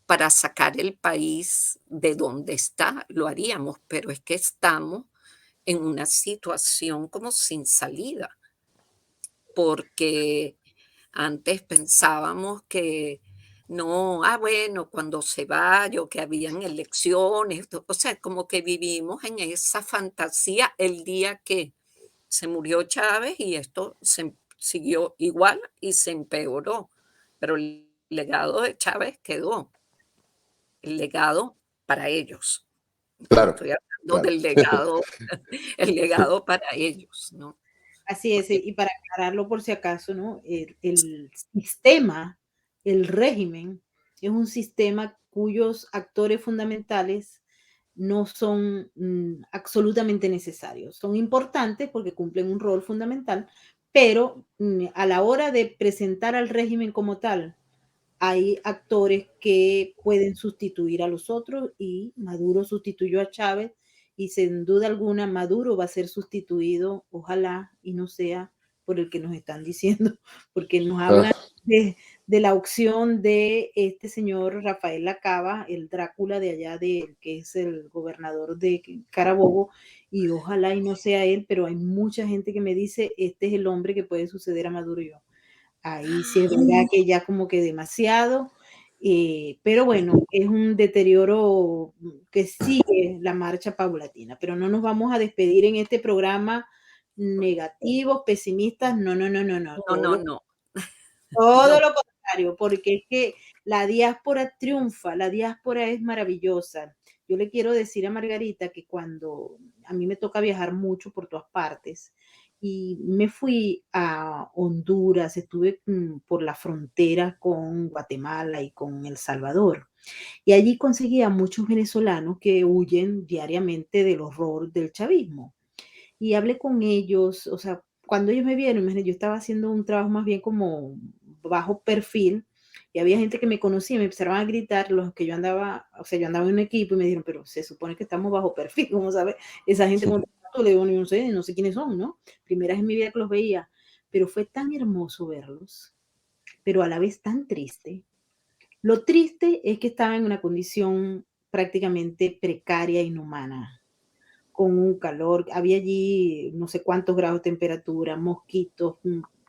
para sacar el país de donde está, lo haríamos, pero es que estamos en una situación como sin salida, porque antes pensábamos que no, bueno, cuando se vaya o que habían elecciones, o sea, como que vivimos en esa fantasía el día que se murió Chávez y esto siguió igual y se empeoró, pero el legado de Chávez quedó, el legado para ellos. No Claro, estoy hablando claro. del legado, el legado para ellos, ¿no? Así es, Porque y para aclararlo por si acaso, ¿no? El sistema, el régimen, es un sistema cuyos actores fundamentales no son absolutamente necesarios. Son importantes porque cumplen un rol fundamental, pero a la hora de presentar al régimen como tal, hay actores que pueden sustituir a los otros y Maduro sustituyó a Chávez y sin duda alguna Maduro va a ser sustituido, ojalá y no sea por el que nos están diciendo, porque nos hablan Ah, de la opción de este señor Rafael Lacaba, el Drácula de allá, de, que es el gobernador de Carabobo, y ojalá y no sea él, pero hay mucha gente que me dice, este es el hombre que puede suceder a Maduro y yo. Ahí sí es verdad que ya como que demasiado, pero bueno, es un deterioro que sigue la marcha paulatina, pero no nos vamos a despedir en este programa negativos, pesimistas, no, no, no, no, no, No, no, no, todo no. lo contrario, porque es que la diáspora triunfa, la diáspora es maravillosa. Yo le quiero decir a Margarita que cuando a mí me toca viajar mucho por todas partes y me fui a Honduras, estuve por la frontera con Guatemala y con El Salvador. Y allí conseguí a muchos venezolanos que huyen diariamente del horror del chavismo y hablé con ellos, o sea, cuando ellos me vieron, yo estaba haciendo un trabajo más bien como bajo perfil y había gente que me conocía, me empezaron a gritar los que yo andaba, o sea, yo andaba en un equipo y me dijeron, pero se supone que estamos bajo perfil, ¿cómo sabes? Esa gente con tanto, le digo, no sé quiénes son, ¿no? Primera vez en mi vida que los veía, pero fue tan hermoso verlos, pero a la vez tan triste. Lo triste es que estaba en una condición prácticamente precaria, inhumana, con un calor, había allí no sé cuántos grados de temperatura, mosquitos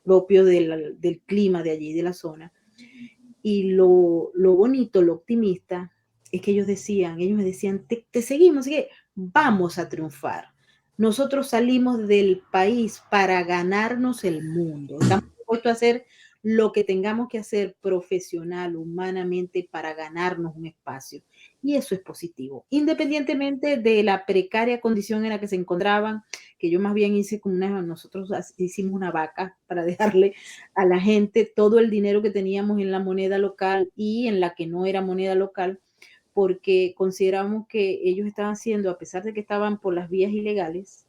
propios del clima de allí, de la zona. Y lo bonito, lo optimista, es que ellos me decían, te seguimos, así que vamos a triunfar. Nosotros salimos del país para ganarnos el mundo. Estamos dispuestos a hacer lo que tengamos que hacer profesional, humanamente, para ganarnos un espacio. Y eso es positivo, independientemente de la precaria condición en la que se encontraban, que yo más bien hice como nosotros hicimos una vaca para dejarle a la gente todo el dinero que teníamos en la moneda local y en la que no era moneda local, porque consideramos que ellos estaban haciendo, a pesar de que estaban por las vías ilegales,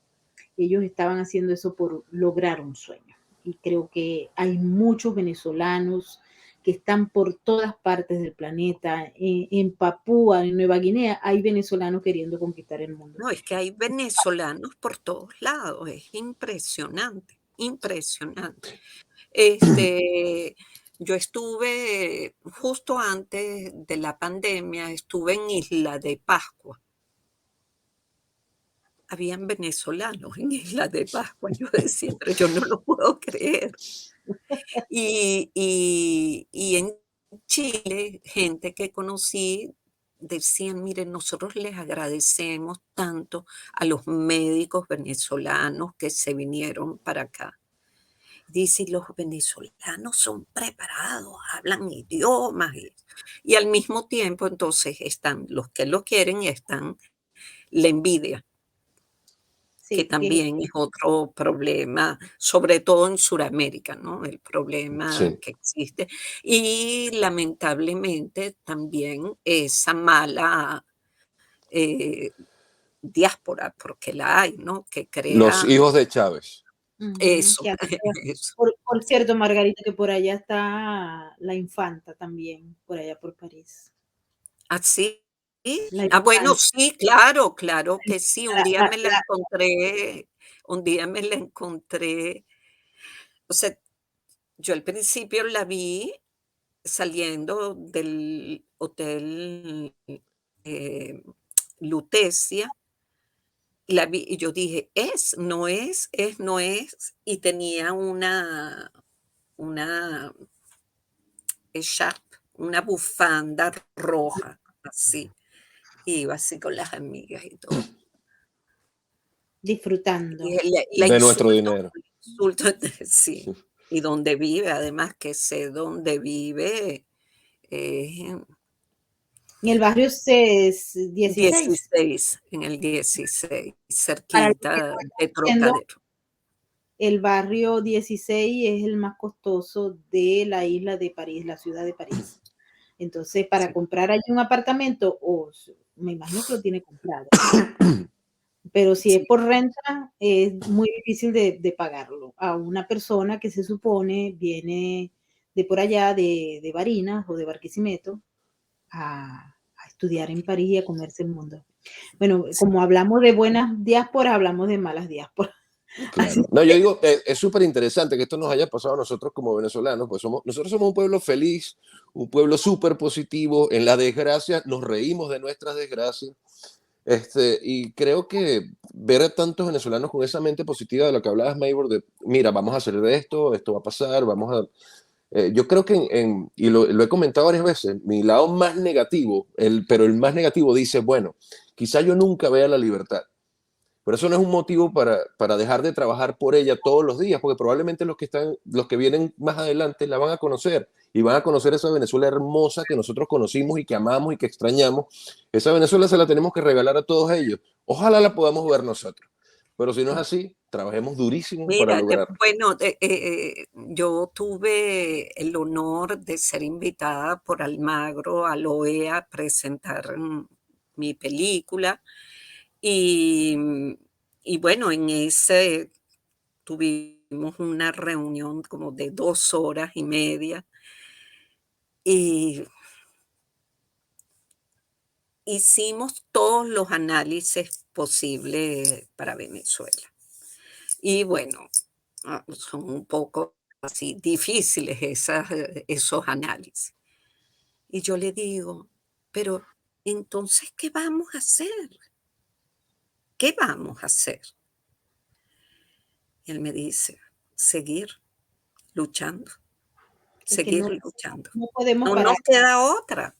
ellos estaban haciendo eso por lograr un sueño. Y creo que hay muchos venezolanos que están por todas partes del planeta. En Papúa, en Nueva Guinea, hay venezolanos queriendo conquistar el mundo. No, es que hay venezolanos por todos lados, es impresionante, impresionante. Yo estuve justo antes de la pandemia, estuve en Isla de Pascua. Habían venezolanos en Isla de Pascua. Yo decía, pero yo no lo puedo creer. Y en Chile, gente que conocí decían, miren, nosotros les agradecemos tanto a los médicos venezolanos que se vinieron para acá. Dice, los venezolanos son preparados, hablan idiomas y al mismo tiempo entonces están los que lo quieren y están la envidia, que Sí, también es otro problema, sobre todo en Suramérica, ¿no? El problema sí. que existe. Y lamentablemente también esa mala eh, diáspora, porque la hay, ¿no? Que Los crea hijos de Chávez. eso, eso. por cierto, Margarita, que por allá está la infanta también, por allá por París. ¿Así? La Ah, bueno, infanta, sí, claro, claro que sí. Un día la, me la encontré, un día me la encontré. O sea, yo al principio la vi saliendo del hotel eh, Lutecia, y la vi y yo dije, es, no es, es, no es, y tenía una echarpe, una bufanda roja, así, y iba así con las amigas y todo. disfrutando. Y la De nuestro insulto, dinero. la insulto, sí, y dónde vive, además que sé dónde vive, en En el barrio 16, 16, en el 16, para los que cerquita no están de diciendo, Trocadero. el barrio 16 es el más costoso de la isla de París, la ciudad de París. Entonces, para Sí. comprar allí un apartamento, me imagino que lo tiene comprado. Pero si es Sí. por renta, es muy difícil de pagarlo a una persona que se supone viene de por allá, de Barinas o de Barquisimeto, a estudiar en París y a comerse el mundo. Bueno, Sí. como hablamos de buenas diásporas, hablamos de malas diásporas. Así Claro. No, yo que digo, es súper interesante que esto nos haya pasado a nosotros como venezolanos, pues nosotros somos un pueblo feliz, un pueblo súper positivo. En la desgracia nos reímos de nuestras desgracias. Y creo que ver a tantos venezolanos con esa mente positiva de lo que hablabas, Maybor, de mira, vamos a hacer de esto va a pasar, vamos a... yo creo que, y lo he comentado varias veces, mi lado más negativo, pero el más negativo dice, bueno, quizá yo nunca vea la libertad, pero eso no es un motivo para dejar de trabajar por ella todos los días, porque probablemente los que vienen más adelante la van a conocer y van a conocer esa Venezuela hermosa que nosotros conocimos y que amamos y que extrañamos. Esa Venezuela se la tenemos que regalar a todos ellos. Ojalá la podamos ver nosotros. Pero si no es así, trabajemos durísimo para Mira, lograrlo. bueno, yo tuve el honor de ser invitada por Almagro a la OEA a presentar mi película y, y bueno, en ese tuvimos una reunión como de 2 horas y media y hicimos todos los análisis posibles para Venezuela. Y bueno, son un poco así difíciles esos análisis. Y yo le digo, pero entonces, ¿qué vamos a hacer? ¿Qué vamos a hacer? Y él me dice, seguir luchando, es que seguir luchando. no podemos No parar. nos queda otra.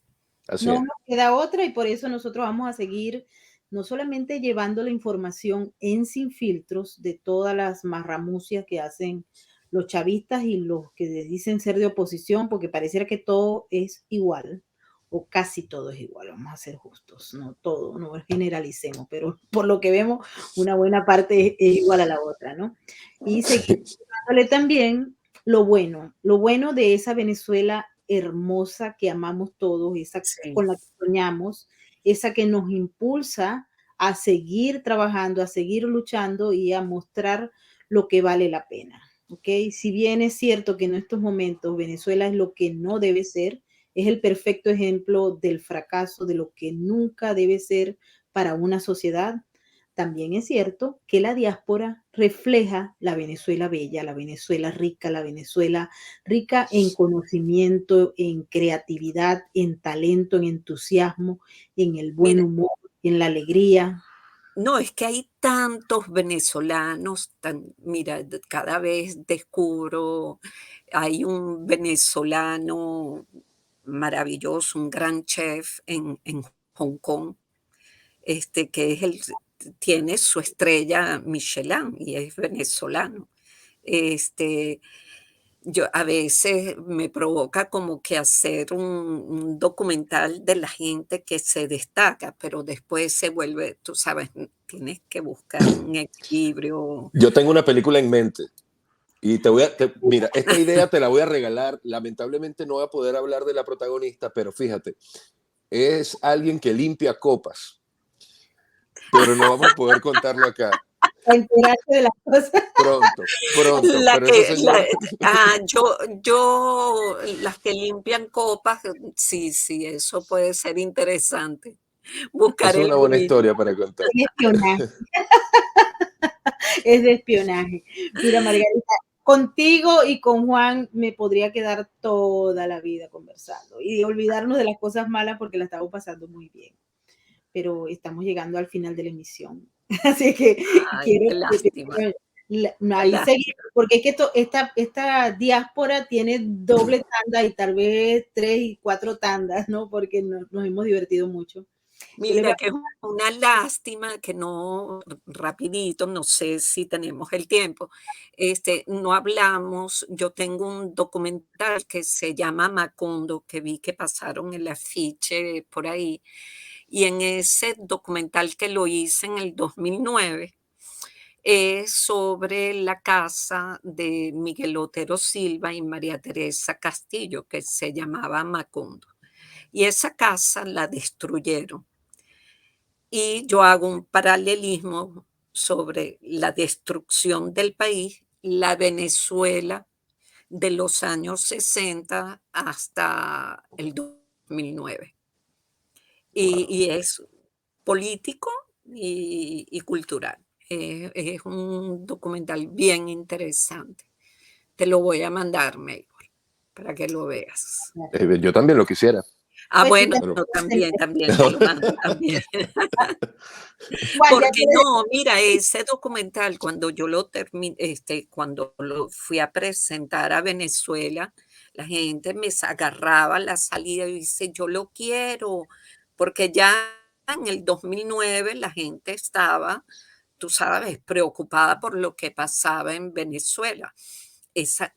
Así No es. nos queda otra y por eso nosotros vamos a seguir no solamente llevando la información en sin filtros de todas las marramucias que hacen los chavistas y los que dicen ser de oposición, porque pareciera que todo es igual o casi todo es igual, vamos a ser justos, no todo, no generalicemos, pero por lo que vemos, una buena parte es igual a la otra, ¿no? Y seguir dándole también lo bueno de esa Venezuela hermosa que amamos todos, esa Sí. con la que soñamos, esa que nos impulsa a seguir trabajando, a seguir luchando y a mostrar lo que vale la pena. ¿Ok? Si bien es cierto que en estos momentos Venezuela es lo que no debe ser, es el perfecto ejemplo del fracaso, de lo que nunca debe ser para una sociedad, también es cierto que la diáspora refleja la Venezuela bella, la Venezuela rica en conocimiento, en creatividad, en talento, en entusiasmo, en el buen Mira, humor, en la alegría. no, es que hay tantos venezolanos, mira, cada vez descubro, hay un venezolano maravilloso, un gran chef en Hong Kong, que es tiene su estrella Michelin y es venezolano. Este, yo a veces me provoca como que hacer un documental de la gente que se destaca, pero después se vuelve, tú sabes, tienes que buscar un equilibrio. Yo tengo una película en mente. Y mira, esta idea te la voy a regalar. Lamentablemente no voy a poder hablar de la protagonista, pero fíjate, es alguien que limpia copas, pero no vamos a poder contarlo acá. A enterarse de las cosas. Pronto, pronto, La pero esa que, señora, las que limpian copas, sí, sí, eso puede ser interesante. Buscar esa es el una buena vídeo. historia para contar. Es espionaje, es de espionaje. Mira, Margarita, contigo y con Juan me podría quedar toda la vida conversando y olvidarnos de las cosas malas porque la estamos pasando muy bien. Pero estamos llegando al final de la emisión. Así que Ay, quiero qué lástima, qué ahí seguir, lástima. porque es que esta diáspora tiene doble tanda y tal vez 3 y 4 tandas, ¿no? Porque nos hemos divertido mucho. ¿Qué le Mira, que parece? es una lástima que no, rapidito, no sé si tenemos el tiempo, no hablamos, yo tengo un documental que se llama Macondo, que vi que pasaron el afiche por ahí, y en ese documental que lo hice en el 2009, es sobre la casa de Miguel Otero Silva y María Teresa Castillo, que se llamaba Macondo. y esa casa la destruyeron. Y yo hago un paralelismo sobre la destrucción del país, la Venezuela de los años 60 hasta el 2009. Wow. Y es político y cultural. Es un documental bien interesante. Te lo voy a mandar, Maybor, para que lo veas. Yo también lo quisiera. Ah, Pues sí, bueno, Pero... yo también te lo mando también. igual ya Porque no, mira, ese documental cuando yo lo terminé, cuando lo fui a presentar a Venezuela, la gente me agarraba a la salida y dice, yo lo quiero, porque ya en el 2009 la gente estaba, tú sabes, preocupada por lo que pasaba en Venezuela. Esa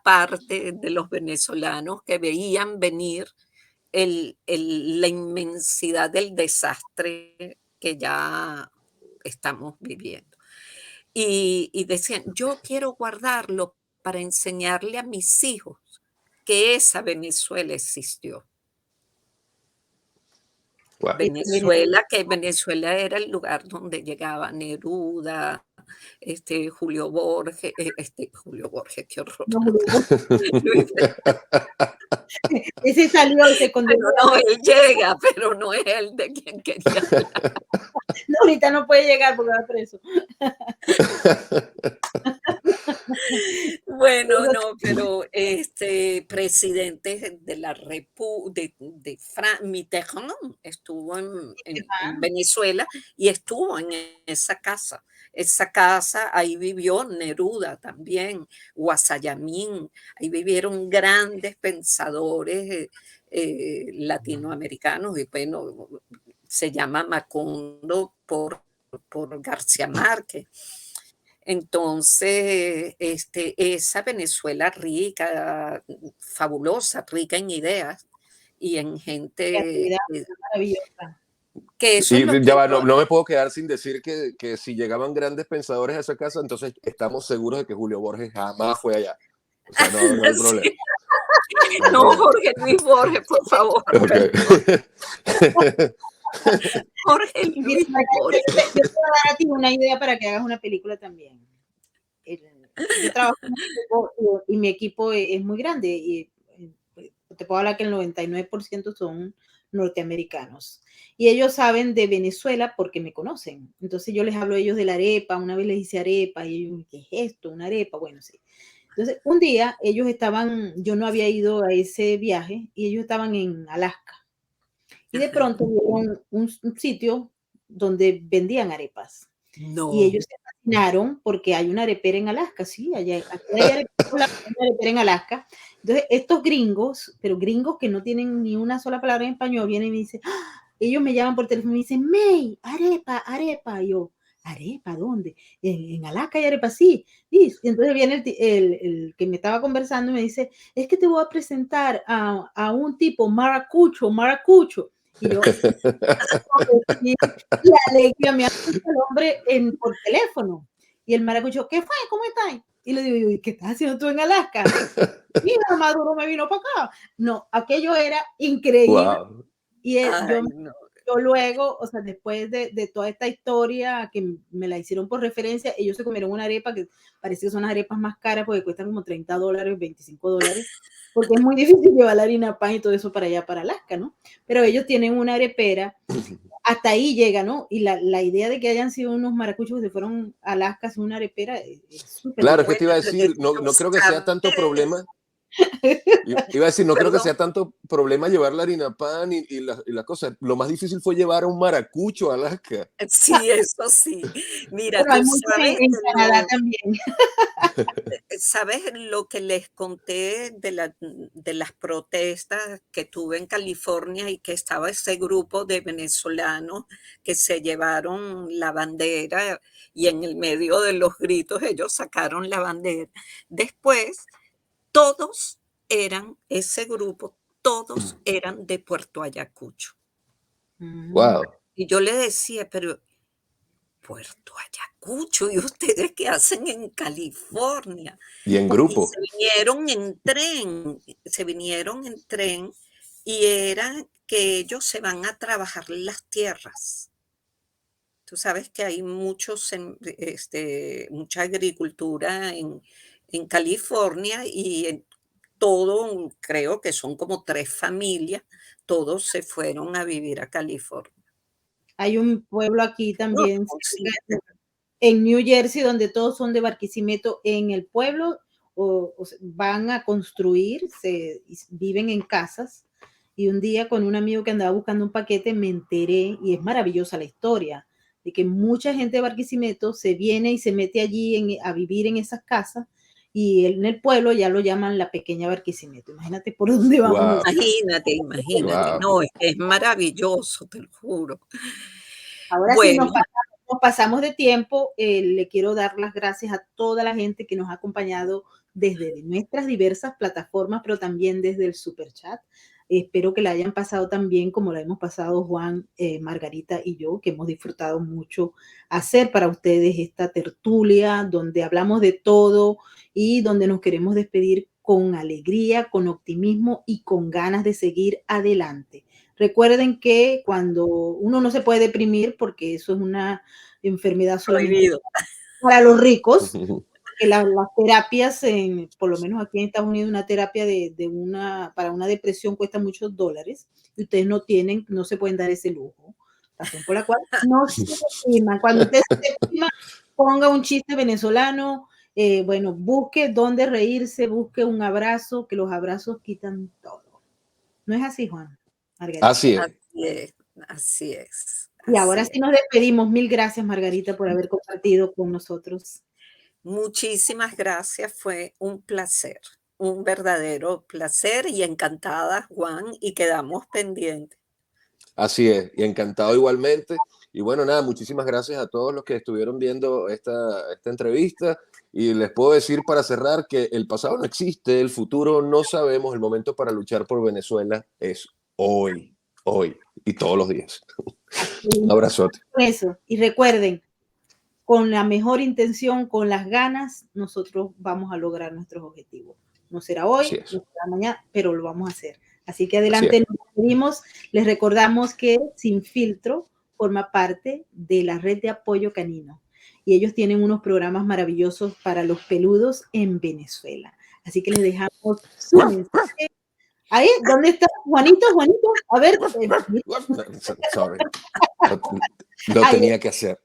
parte de los venezolanos que veían venir la inmensidad del desastre que ya estamos viviendo. Y decían, yo quiero guardarlo para enseñarle a mis hijos que esa Venezuela existió. Wow. Venezuela era el lugar donde llegaba Neruda, Julio Borges, qué horror. no, ese salió, se condenó. Pero no, él llega, pero no es él de quien quería hablar. No, ahorita no puede llegar porque va preso. Bueno, no, pero presidente de la Mitterrand estuvo en Venezuela y estuvo en esa casa. Esa casa, ahí vivió Neruda también, Guasalamín, ahí vivieron grandes pensadores latinoamericanos y bueno, se llama Macondo por García Márquez. Entonces, esa Venezuela rica, fabulosa, rica en ideas y en gente, Maravillosa. que eso es lo Y que ya va, yo, no me puedo quedar sin decir que si llegaban grandes pensadores a esa casa, entonces estamos seguros de que Julio Borges jamás fue allá. O sea, no hay problema. sí, No hay no, problema. Jorge Luis Borges, por favor, Okay. Jorge Mira, Luis Borges. yo te voy a dar a ti una idea para que hagas una película también. Yo trabajo en un equipo y mi equipo es muy grande y te puedo hablar que el 99% son norteamericanos. Y ellos saben de Venezuela porque me conocen. Entonces yo les hablo a ellos de la arepa, una vez les hice arepa y ellos, ¿qué es esto? Una arepa, bueno, sí. Entonces un día ellos estaban, yo no había ido a ese viaje y ellos estaban en Alaska. Y de pronto vieron un sitio donde vendían arepas. Y No, ellos se fascinaron porque hay una arepera en Alaska, sí, hay arepera en Alaska. Entonces, estos gringos, pero gringos que no tienen ni una sola palabra en español, vienen y me dicen, ¡ah! Ellos me llaman por teléfono y me dicen, May, arepa, arepa. Y yo, ¿arepa dónde? En Alaska hay arepa, sí. Y entonces viene el que me estaba conversando y me dice, es que te voy a presentar a un tipo, maracucho, maracucho. Y yo, y alegría, me hace el hombre por teléfono. Y el maracucho, ¿qué fue? ¿Cómo estás? Y le digo, ¿y qué estás haciendo tú en Alaska? Mira, Maduro me vino para acá. No, aquello era increíble. Wow. Y ay, no. yo luego, o sea, después de toda esta historia que me la hicieron por referencia, ellos se comieron una arepa que parece que son las arepas más caras porque cuestan como $30, $25, porque es muy difícil llevar la harina pan y todo eso para allá, para Alaska, ¿no? Pero ellos tienen una arepera, hasta ahí llega, ¿no? Y la idea de que hayan sido unos maracuchos que se fueron a Alaska sin una arepera es súper Claro, es que Bueno, te iba a pero decir, no creo que sea tanto problema. Iba a decir, no creo que perdón. sea tanto problema llevar la harina pan y la cosa. Lo más difícil fue llevar a un maracucho a Alaska. Sí, eso sí. Mira, Bueno, hay tú muchos sabes en Canadá también. ¿sabes lo que les conté de las protestas que tuve en California y que estaba ese grupo de venezolanos que se llevaron la bandera y en el medio de los gritos ellos sacaron la bandera? Después, todos ese grupo, todos eran de Puerto Ayacucho. Wow. Y yo le decía, pero Puerto Ayacucho, ¿y ustedes qué hacen en California? Y en Y grupo. se vinieron en tren y era que ellos se van a trabajar las tierras. Tú sabes que hay mucha agricultura en California y todo, creo que son como 3 familias, todos se fueron a vivir a California. Hay un pueblo aquí No, también son 7. en New Jersey donde todos son de Barquisimeto. En el pueblo van a construir, viven en casas. Y un día con un amigo que andaba buscando un paquete me enteré, y es maravillosa la historia, de que mucha gente de Barquisimeto se viene y se mete allí a vivir en esas casas, y en el pueblo ya lo llaman la pequeña Barquisimeto. Imagínate por dónde vamos. Wow, Imagínate. wow. No, es maravilloso, te lo juro. Ahora sí Bueno, nos pasamos de tiempo. Le quiero dar las gracias a toda la gente que nos ha acompañado desde nuestras diversas plataformas, pero también desde el Super Chat. Espero que la hayan pasado tan bien como la hemos pasado Juan, Margarita y yo, que hemos disfrutado mucho hacer para ustedes esta tertulia donde hablamos de todo y donde nos queremos despedir con alegría, con optimismo y con ganas de seguir adelante. Recuerden que cuando uno no se puede deprimir, porque eso es una enfermedad solamente prohibido. para los ricos, que las terapias, por lo menos aquí en Estados Unidos, una terapia para una depresión cuesta muchos dólares, y ustedes no se pueden dar ese lujo. Razón por la cual no se depriman. Cuando usted se deprima, ponga un chiste venezolano, bueno, busque dónde reírse, busque un abrazo, que los abrazos quitan todo. ¿No es así, Juan? Margarita. Así es. Así es. Y ahora sí nos despedimos. Mil gracias, Margarita, por haber compartido con nosotros. Muchísimas gracias, fue un placer, un verdadero placer, y encantada, Juan, y quedamos pendientes. Así es, y encantado igualmente. Y bueno, nada, muchísimas gracias a todos los que estuvieron viendo esta entrevista. Y les puedo decir para cerrar que el pasado no existe, el futuro no sabemos, el momento para luchar por Venezuela es hoy, hoy y todos los días. Un abrazote. Eso, y recuerden, con la mejor intención, con las ganas, nosotros vamos a lograr nuestros objetivos. No será hoy, no será mañana, pero lo vamos a hacer. Así que adelante, nos despedimos. Les recordamos que Sin Filtro forma parte de la red de apoyo canino, y ellos tienen unos programas maravillosos para los peludos en Venezuela. Así que les dejamos su mensaje. Ahí, ¿dónde está Juanito? A ver. Sorry. Lo tenía que hacer.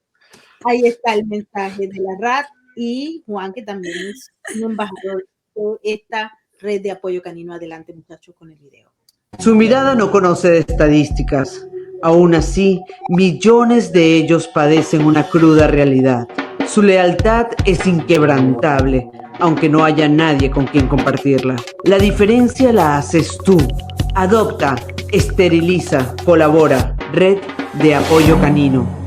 Ahí está el mensaje de la RAT, y Juan, que también es un embajador de esta red de apoyo canino. Adelante, muchachos, con el video. Su mirada no conoce de estadísticas. Aún así, millones de ellos padecen una cruda realidad. Su lealtad es inquebrantable, aunque no haya nadie con quien compartirla. La diferencia la haces tú. Adopta, esteriliza, colabora. Red de apoyo canino.